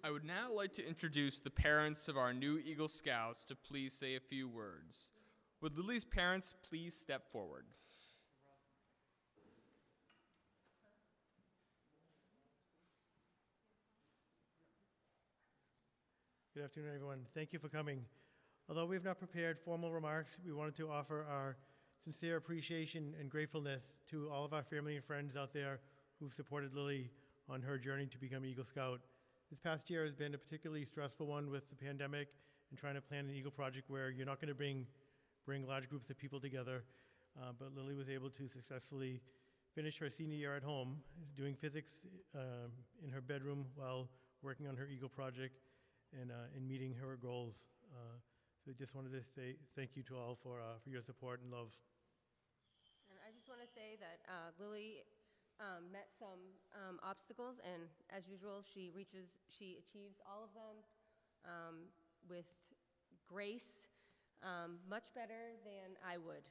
I would now like to introduce the parents of our new Eagle Scouts to please say a few words. Would Lily's parents please step forward? Good afternoon, everyone. Thank you for coming. Although we have not prepared formal remarks, we wanted to offer our sincere appreciation and gratefulness to all of our family and friends out there who've supported Lily on her journey to become Eagle Scout. This past year has been a particularly stressful one with the pandemic and trying to plan an Eagle project where you're not going to bring large groups of people together. But Lily was able to successfully finish her senior year at home, doing physics in her bedroom while working on her Eagle project and meeting her goals. So I just wanted to say thank you to all for your support and love. And I just want to say that Lily met some obstacles, and as usual, she achieves all of them with grace, much better than I would.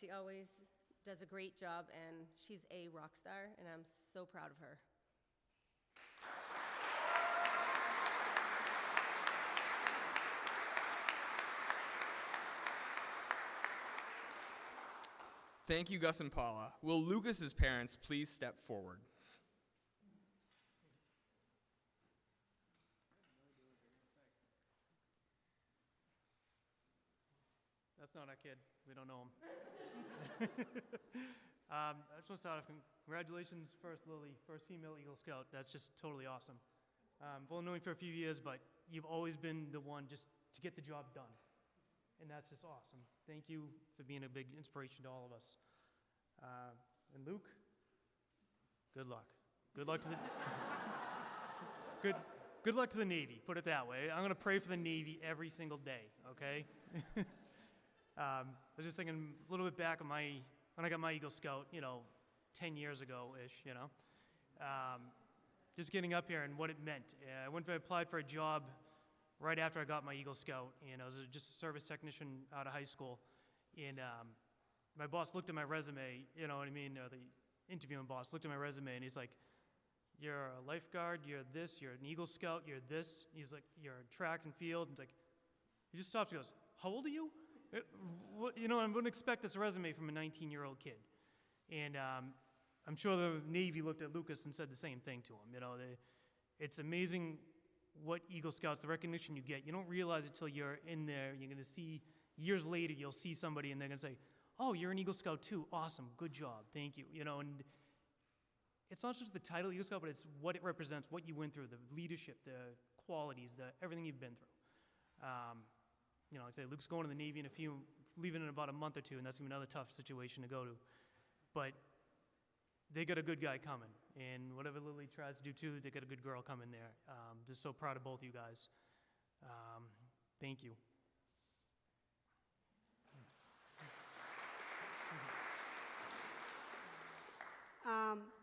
She always does a great job, and she's a rock star, and I'm so proud of her. Thank you, Gus and Paula. Will Lucas's parents please step forward? That's not our kid. We don't know him. I just want to start off. Congratulations, first Lily, first female Eagle Scout. That's just totally awesome. I've only known you for a few years, but you've always been the one just to get the job done. And that's just awesome. Thank you for being a big inspiration to all of us. And Luke, good luck. Good luck to the good luck to the Navy, put it that way. I'm going to pray for the Navy every single day, okay? I was just thinking a little bit back on when I got my Eagle Scout, 10 years ago-ish, just getting up here and what it meant. I went and applied for a job right after I got my Eagle Scout, and I was just a service technician out of high school. And my boss looked at my resume, you know what I mean, or the interviewing boss looked at my resume, and he's like, you're a lifeguard, you're this, you're an Eagle Scout, you're this. He's like, you're a track and field. And he's like, he just stops and goes, how old are you? I wouldn't expect this resume from a 19-year-old kid. And I'm sure the Navy looked at Lucas and said the same thing to him. It's amazing what Eagle Scouts, the recognition you get. You don't realize it till you're in there. You're going to see, years later, you'll see somebody and they're going to say, oh, you're an Eagle Scout too. Awesome. Good job. Thank you. And it's not just the title Eagle Scout, but it's what it represents, what you went through, the leadership, the qualities, everything you've been through. Like I say, Luke's going to the Navy leaving in about a month or two, and that's going to be another tough situation to go to. But they got a good guy coming, and whatever Lily tries to do too, they got a good girl coming there. Just so proud of both of you guys. Thank you.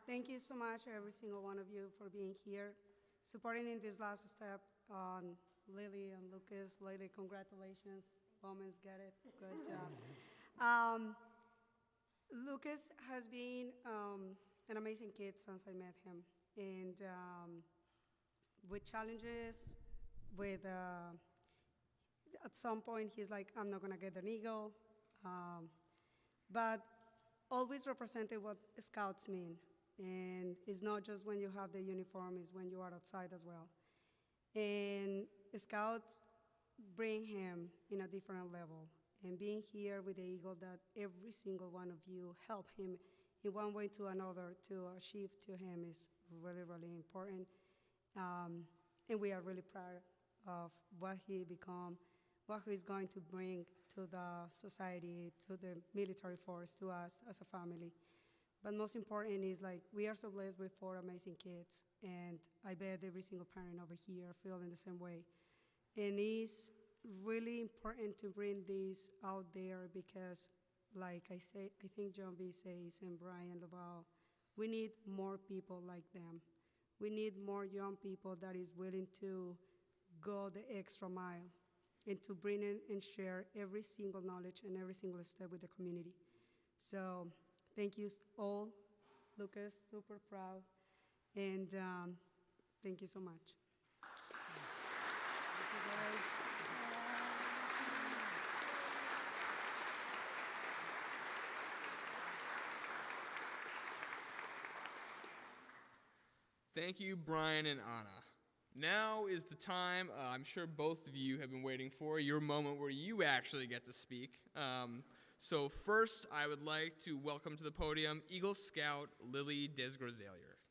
Thank you so much, every single one of you, for being here, supporting in this last step on Lily and Lucas. Lily, congratulations. Women's get it. Good job. Lucas has been an amazing kid since I met him. And with challenges, at some point he's like, I'm not going to get an eagle. But always represented what Scouts mean. And it's not just when you have the uniform, it's when you are outside as well. And Scouts bring him in a different level. And being here with the Eagle, that every single one of you help him in one way to another to achieve to him is really, really important. And we are really proud of what he become, what he's going to bring to the society, to the military force, to us as a family. But most important is, we are so blessed with 4 amazing kids, and I bet every single parent over here feels in the same way. And it's really important to bring this out there because, like I say, I think John B. says, and Brian Lowell, we need more people like them. We need more young people that is willing to go the extra mile and to bring in and share every single knowledge and every single step with the community. So thank you all. Lucas, super proud. And thank you so much. Thank you, Brian and Anna. Now is the time I'm sure both of you have been waiting for, your moment where you actually get to speak. So first, I would like to welcome to the podium Eagle Scout Lily Desgroseilliers.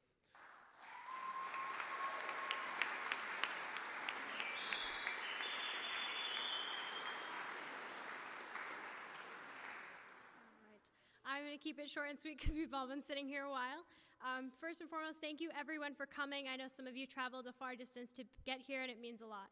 I'm going to keep it short and sweet because we've all been sitting here a while. First and foremost, thank you everyone for coming. I know some of you traveled a far distance to get here, and it means a lot.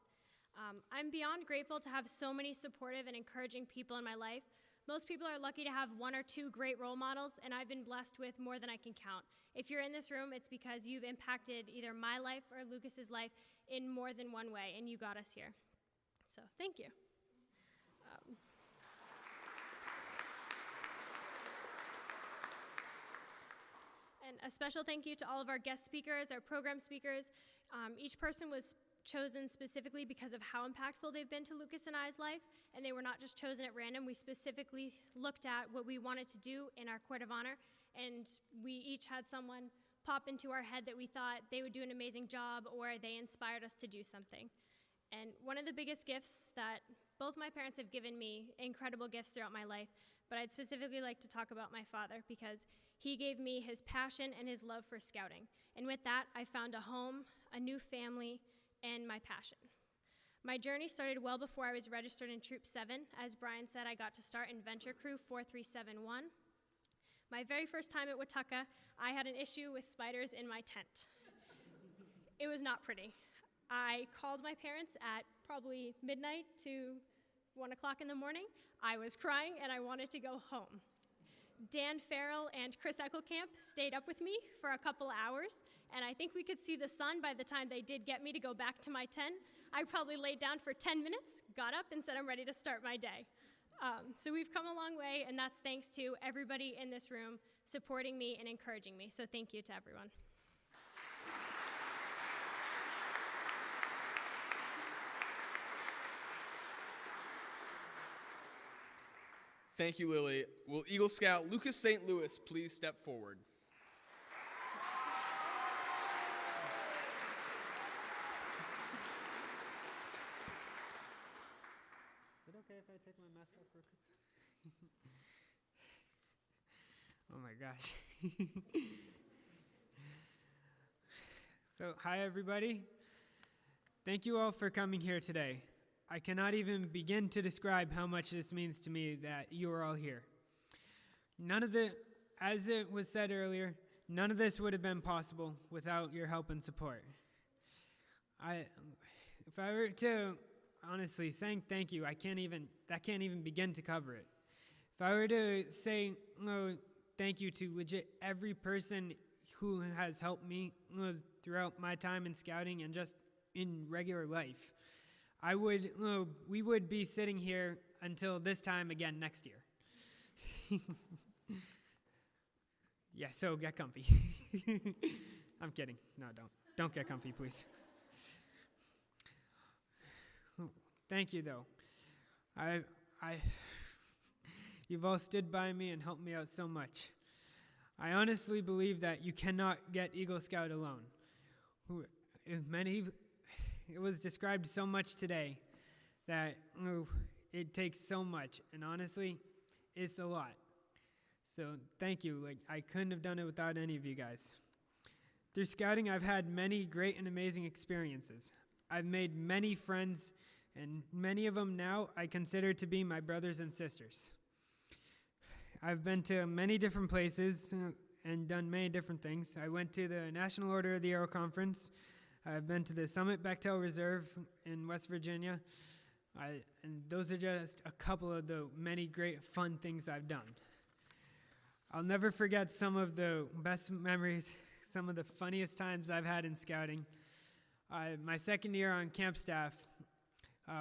I'm beyond grateful to have so many supportive and encouraging people in my life. Most people are lucky to have 1 or 2 great role models, and I've been blessed with more than I can count. If you're in this room, it's because you've impacted either my life or Lucas's life in more than one way, and you got us here. So thank you. And a special thank you to all of our guest speakers, our program speakers. Each person was chosen specifically because of how impactful they've been to Lucas and I's life, and they were not just chosen at random. We specifically looked at what we wanted to do in our Court of Honor, and we each had someone pop into our head that we thought they would do an amazing job or they inspired us to do something. And one of the biggest gifts that both my parents have given me, incredible gifts throughout my life, but I'd specifically like to talk about my father because he gave me his passion and his love for scouting. And with that, I found a home, a new family, and my passion. My journey started well before I was registered in Troop 7. As Brian said, I got to start in Venture Crew 4371. My very first time at Wataka, I had an issue with spiders in my tent. It was not pretty. I called my parents at probably midnight to 1 o'clock in the morning. I was crying and I wanted to go home. Dan Farrell and Chris Eckelkamp stayed up with me for a couple hours, and I think we could see the sun by the time they did get me to go back to my tent. I probably laid down for 10 minutes, got up, and said I'm ready to start my day. So we've come a long way, and that's thanks to everybody in this room supporting me and encouraging me. So thank you to everyone. Thank you, Lily. Will Eagle Scout Lucas St. Louis please step forward? Is it okay if I take my mask off for a quick second? Oh my gosh. So, hi everybody. Thank you all for coming here today. I cannot even begin to describe how much this means to me that you are all here. As it was said earlier, none of this would have been possible without your help and support. If I were to honestly saying thank you, that can't even begin to cover it. If I were to say thank you to legit every person who has helped me throughout my time in scouting and just in regular life, we would be sitting here until this time again next year. Yeah, so get comfy. I'm kidding. No, don't get comfy, please. Thank you, though. You've all stood by me and helped me out so much. I honestly believe that you cannot get Eagle Scout alone. It was described so much today that it takes so much, and honestly, it's a lot. So thank you. I couldn't have done it without any of you guys. Through scouting, I've had many great and amazing experiences. I've made many friends, and many of them now I consider to be my brothers and sisters. I've been to many different places and done many different things. I went to the National Order of the Arrow Conference. I've been to the Summit Bechtel Reserve in West Virginia. And those are just a couple of the many great fun things I've done. I'll never forget some of the best memories, some of the funniest times I've had in scouting. My second year on camp staff,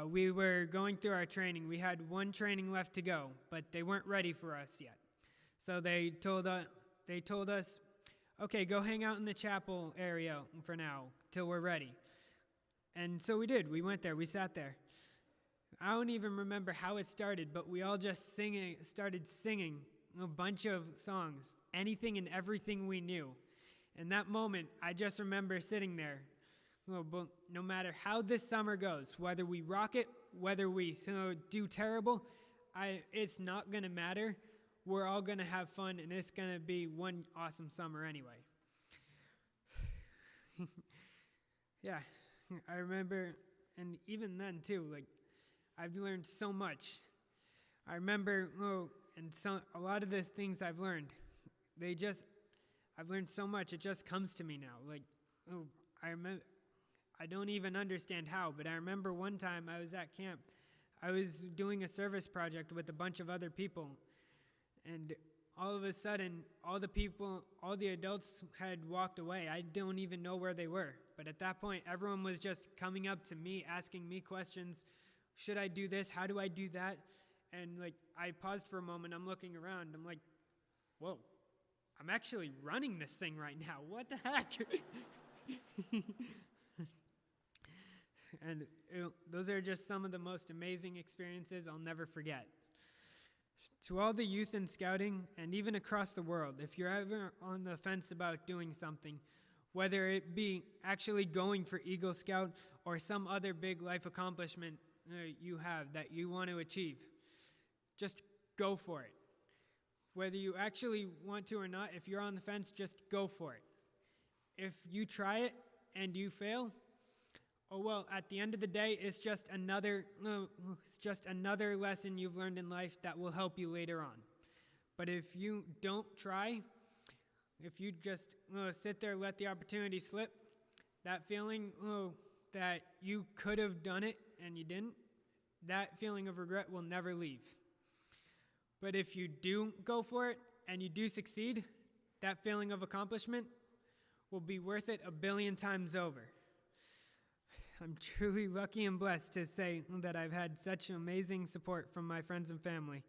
we were going through our training. We had one training left to go, but they weren't ready for us yet. So they told us, okay, go hang out in the chapel area for now till we're ready. And so we did. We went there. We sat there. I don't even remember how it started, but we all just started singing a bunch of songs, anything and everything we knew. In that moment, I just remember sitting there. No matter how this summer goes, whether we rock it, whether we do terrible, it's not going to matter. We're all going to have fun, and it's going to be one awesome summer anyway. Yeah, I remember, and even then too, I've learned so much. I remember, a lot of the things I've learned, I've learned so much, it just comes to me now. I don't even understand how, but I remember one time I was at camp. I was doing a service project with a bunch of other people, and all of a sudden, all the adults had walked away. I don't even know where they were. But at that point, everyone was just coming up to me, asking me questions. Should I do this? How do I do that? And I paused for a moment. I'm looking around. I'm like, whoa, I'm actually running this thing right now. What the heck? And those are just some of the most amazing experiences I'll never forget. To all the youth in scouting, and even across the world, if you're ever on the fence about doing something, whether it be actually going for Eagle Scout or some other big life accomplishment you have that you want to achieve, just go for it. Whether you actually want to or not, if you're on the fence, just go for it. If you try it and you fail, oh well, at the end of the day, it's just another lesson you've learned in life that will help you later on. But if you don't try, if you just sit there, let the opportunity slip, that feeling that you could have done it and you didn't, that feeling of regret will never leave. But if you do go for it and you do succeed, that feeling of accomplishment will be worth it 1 billion times over. I'm truly lucky and blessed to say that I've had such amazing support from my friends and family.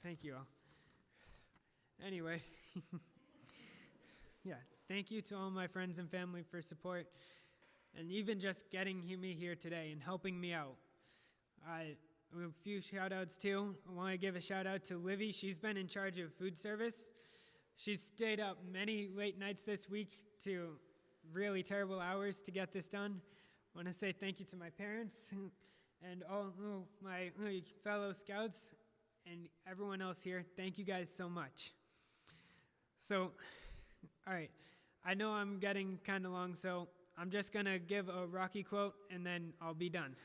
Thank you all. Anyway, yeah, thank you to all my friends and family for support, and even just getting me here today and helping me out. A few shout-outs too. I want to give a shout-out to Livy. She's been in charge of food service. She's stayed up many late nights this week to really terrible hours to get this done. I want to say thank you to my parents and all my fellow scouts and everyone else here. Thank you guys so much. So, all right, I know I'm getting kind of long, so I'm just going to give a Rocky quote and then I'll be done.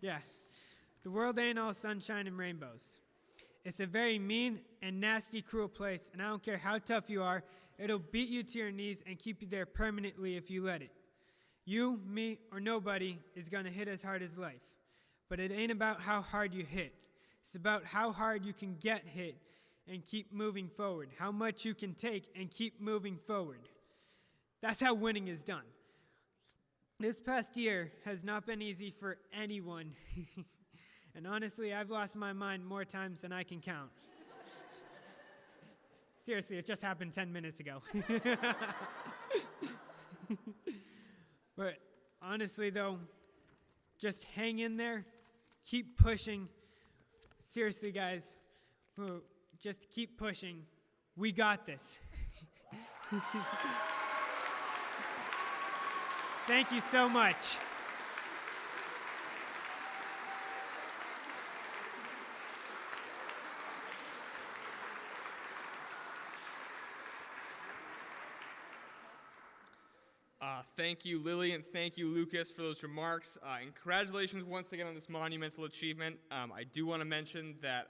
Yeah, the world ain't all sunshine and rainbows. It's a very mean and nasty, cruel place, and I don't care how tough you are, it'll beat you to your knees and keep you there permanently if you let it. You, me, or nobody is going to hit as hard as life. But it ain't about how hard you hit. It's about how hard you can get hit and keep moving forward. How much you can take and keep moving forward. That's how winning is done. This past year has not been easy for anyone. And honestly, I've lost my mind more times than I can count. Seriously, it just happened 10 minutes ago. But honestly, though, just hang in there, keep pushing. Seriously, guys, just keep pushing. We got this. Thank you so much. Thank you, Lily, and thank you, Lucas, for those remarks. And congratulations once again on this monumental achievement. I do want to mention that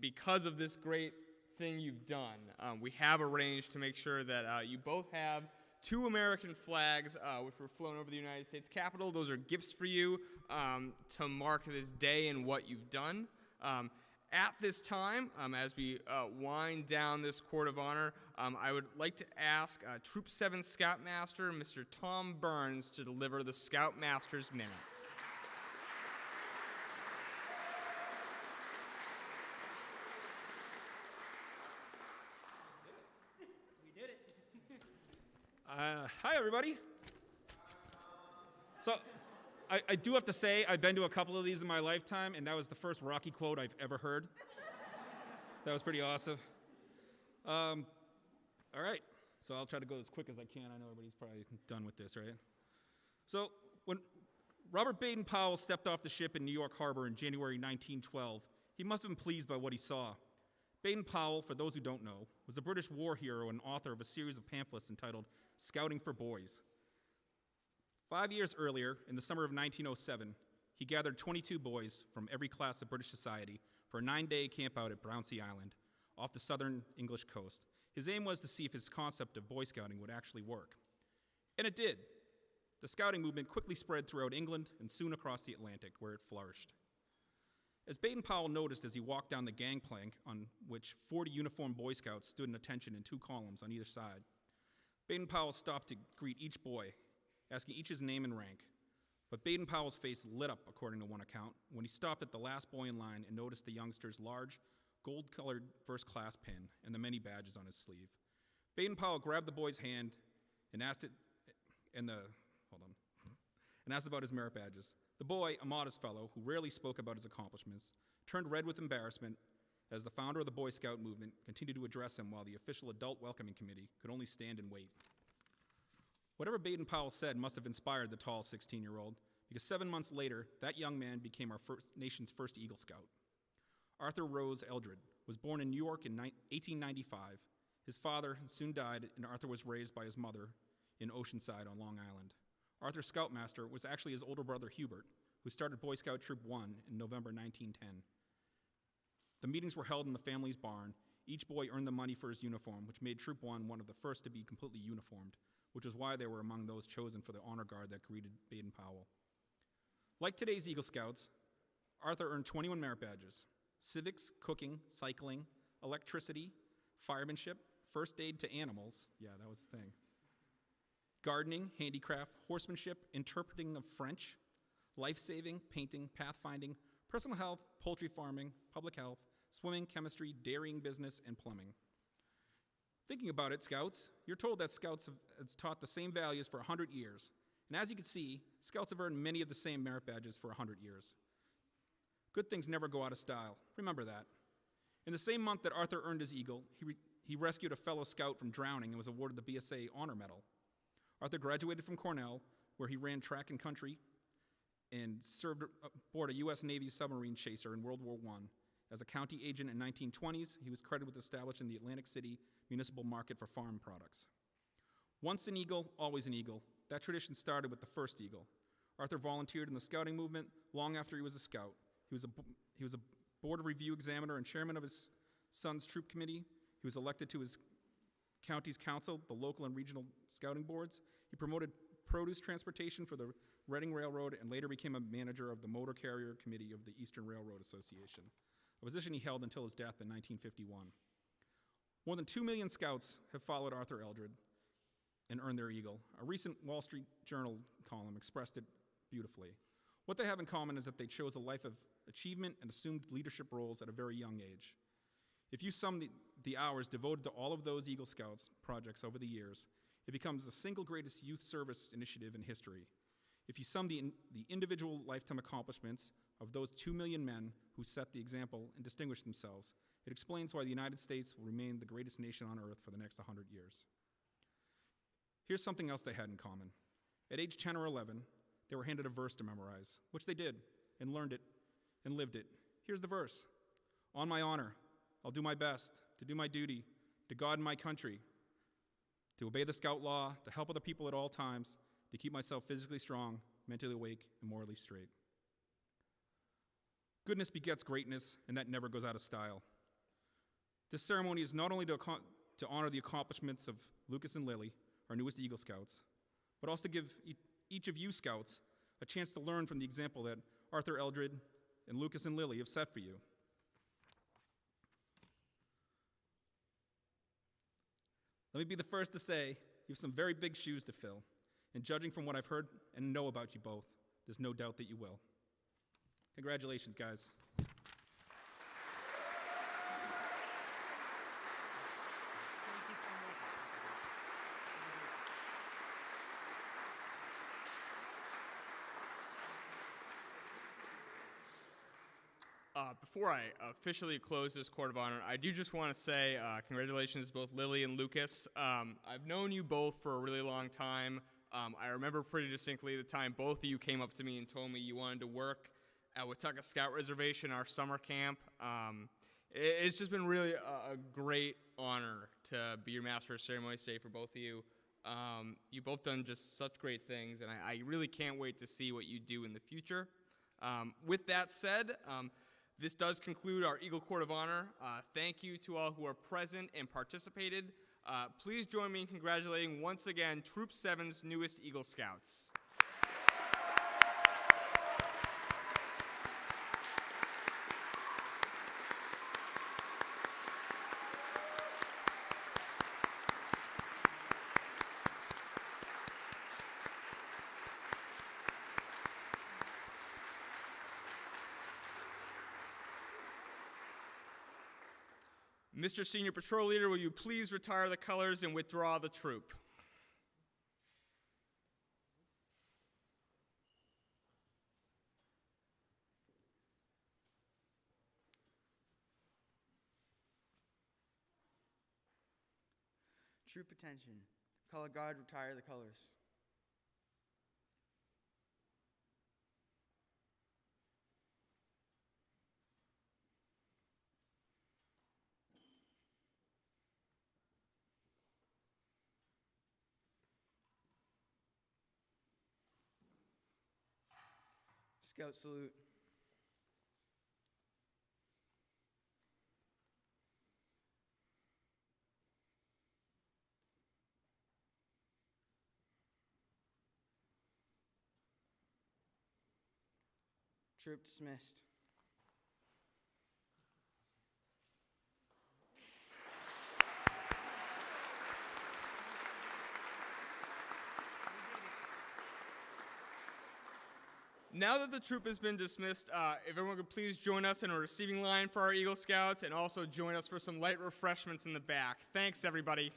because of this great thing you've done, we have arranged to make sure that you both have 2 American flags, which were flown over the United States Capitol. Those are gifts for you to mark this day and what you've done. At this time, as we wind down this Court of Honor, I would like to ask Troop 7 Scoutmaster, Mr. Tom Burns, to deliver the Scoutmaster's Minute. We did it. Hi, everybody. So, I do have to say, I've been to a couple of these in my lifetime, and that was the first Rocky quote I've ever heard. That was pretty awesome. All right, so I'll try to go as quick as I can. I know everybody's probably done with this, right? So, when Robert Baden-Powell stepped off the ship in New York Harbor in January 1912, he must have been pleased by what he saw. Baden-Powell, for those who don't know, was a British war hero and author of a series of pamphlets entitled Scouting for Boys. 5 years earlier, in the summer of 1907, he gathered 22 boys from every class of British society for a 9-day campout at Brownsea Island, off the southern English coast. His aim was to see if his concept of Boy Scouting would actually work. And it did. The Scouting movement quickly spread throughout England and soon across the Atlantic, where it flourished. As Baden-Powell noticed as he walked down the gangplank on which 40 uniformed Boy Scouts stood in attention in 2 columns on either side, Baden-Powell stopped to greet each boy, asking each his name and rank. But Baden-Powell's face lit up, according to one account, when he stopped at the last boy in line and noticed the youngster's large, gold-colored first-class pin and the many badges on his sleeve. Baden-Powell grabbed the boy's hand and asked about his merit badges. The boy, a modest fellow who rarely spoke about his accomplishments, turned red with embarrassment as the founder of the Boy Scout movement continued to address him while the official adult welcoming committee could only stand and wait. Whatever Baden-Powell said must have inspired the tall 16-year-old, because 7 months later, that young man became our nation's first Eagle Scout. Arthur Rose Eldridge was born in New York in 1895. His father soon died, and Arthur was raised by his mother in Oceanside on Long Island. Arthur's scoutmaster was actually his older brother Hubert, who started Boy Scout Troop 1 in November 1910. The meetings were held in the family's barn. Each boy earned the money for his uniform, which made Troop 1 one of the first to be completely uniformed, which was why they were among those chosen for the honor guard that greeted Baden-Powell. Like today's Eagle Scouts, Arthur earned 21 merit badges: civics, cooking, cycling, electricity, firemanship, first aid to animals, yeah, that was a thing, gardening, handicraft, horsemanship, interpreting of French, life-saving, painting, pathfinding, personal health, poultry farming, public health, swimming, chemistry, dairying business, and plumbing. Thinking about it, Scouts, you're told that Scouts have taught the same values for 100 years. And as you can see, Scouts have earned many of the same merit badges for 100 years. Good things never go out of style. Remember that. In the same month that Arthur earned his Eagle, he rescued a fellow Scout from drowning and was awarded the BSA Honor Medal. Arthur graduated from Cornell, where he ran track and country and served aboard a U.S. Navy submarine chaser in World War I. As a county agent in 1920s, he was credited with establishing the Atlantic City municipal market for farm products. Once an Eagle, always an Eagle. That tradition started with the first Eagle. Arthur volunteered in the Scouting movement long after he was a Scout. He was a board of review examiner and chairman of his son's troop committee. He was elected to his county's council, the local and regional scouting boards. He promoted produce transportation for the Reading Railroad and later became a manager of the Motor Carrier Committee of the Eastern Railroad Association, a position he held until his death in 1951. More than 2 million Scouts have followed Arthur Eldridge and earned their Eagle. A recent Wall Street Journal column expressed it beautifully. What they have in common is that they chose a life of achievement and assumed leadership roles at a very young age. If you sum the hours devoted to all of those Eagle Scouts projects over the years, it becomes the single greatest youth service initiative in history. If you sum the individual lifetime accomplishments of those 2 million men who set the example and distinguished themselves, it explains why the United States will remain the greatest nation on earth for the next 100 years. Here's something else they had in common. At age 10 or 11, they were handed a verse to memorize, which they did, and learned it, and lived it. Here's the verse. On my honor, I'll do my best to do my duty to God and my country, to obey the Scout law, to help other people at all times, to keep myself physically strong, mentally awake, and morally straight. Goodness begets greatness, and that never goes out of style. This ceremony is not only to honor the accomplishments of Lucas and Lily, our newest Eagle Scouts, but also to give each of you Scouts a chance to learn from the example that Arthur Eldridge and Lucas and Lily have set for you. Let me be the first to say you have some very big shoes to fill, and judging from what I've heard and know about you both, there's no doubt that you will. Congratulations, guys. Before I officially close this Court of Honor, I do just want to say congratulations to both Lily and Lucas. I've known you both for a really long time. I remember pretty distinctly the time both of you came up to me and told me you wanted to work at Watauga Scout Reservation, our summer camp. It's just been really a great honor to be your Master of Ceremonies today for both of you. You've both done just such great things, and I really can't wait to see what you do in the future. With that said, this does conclude our Eagle Court of Honor. Thank you to all who are present and participated. Please join me in congratulating once again Troop 7's newest Eagle Scouts. Mr. Senior Patrol Leader, will you please retire the colors and withdraw the troop? Troop attention. Color guard, retire the colors. Scout salute. Troop dismissed. Now that the troop has been dismissed, if everyone could please join us in a receiving line for our Eagle Scouts and also join us for some light refreshments in the back. Thanks, everybody.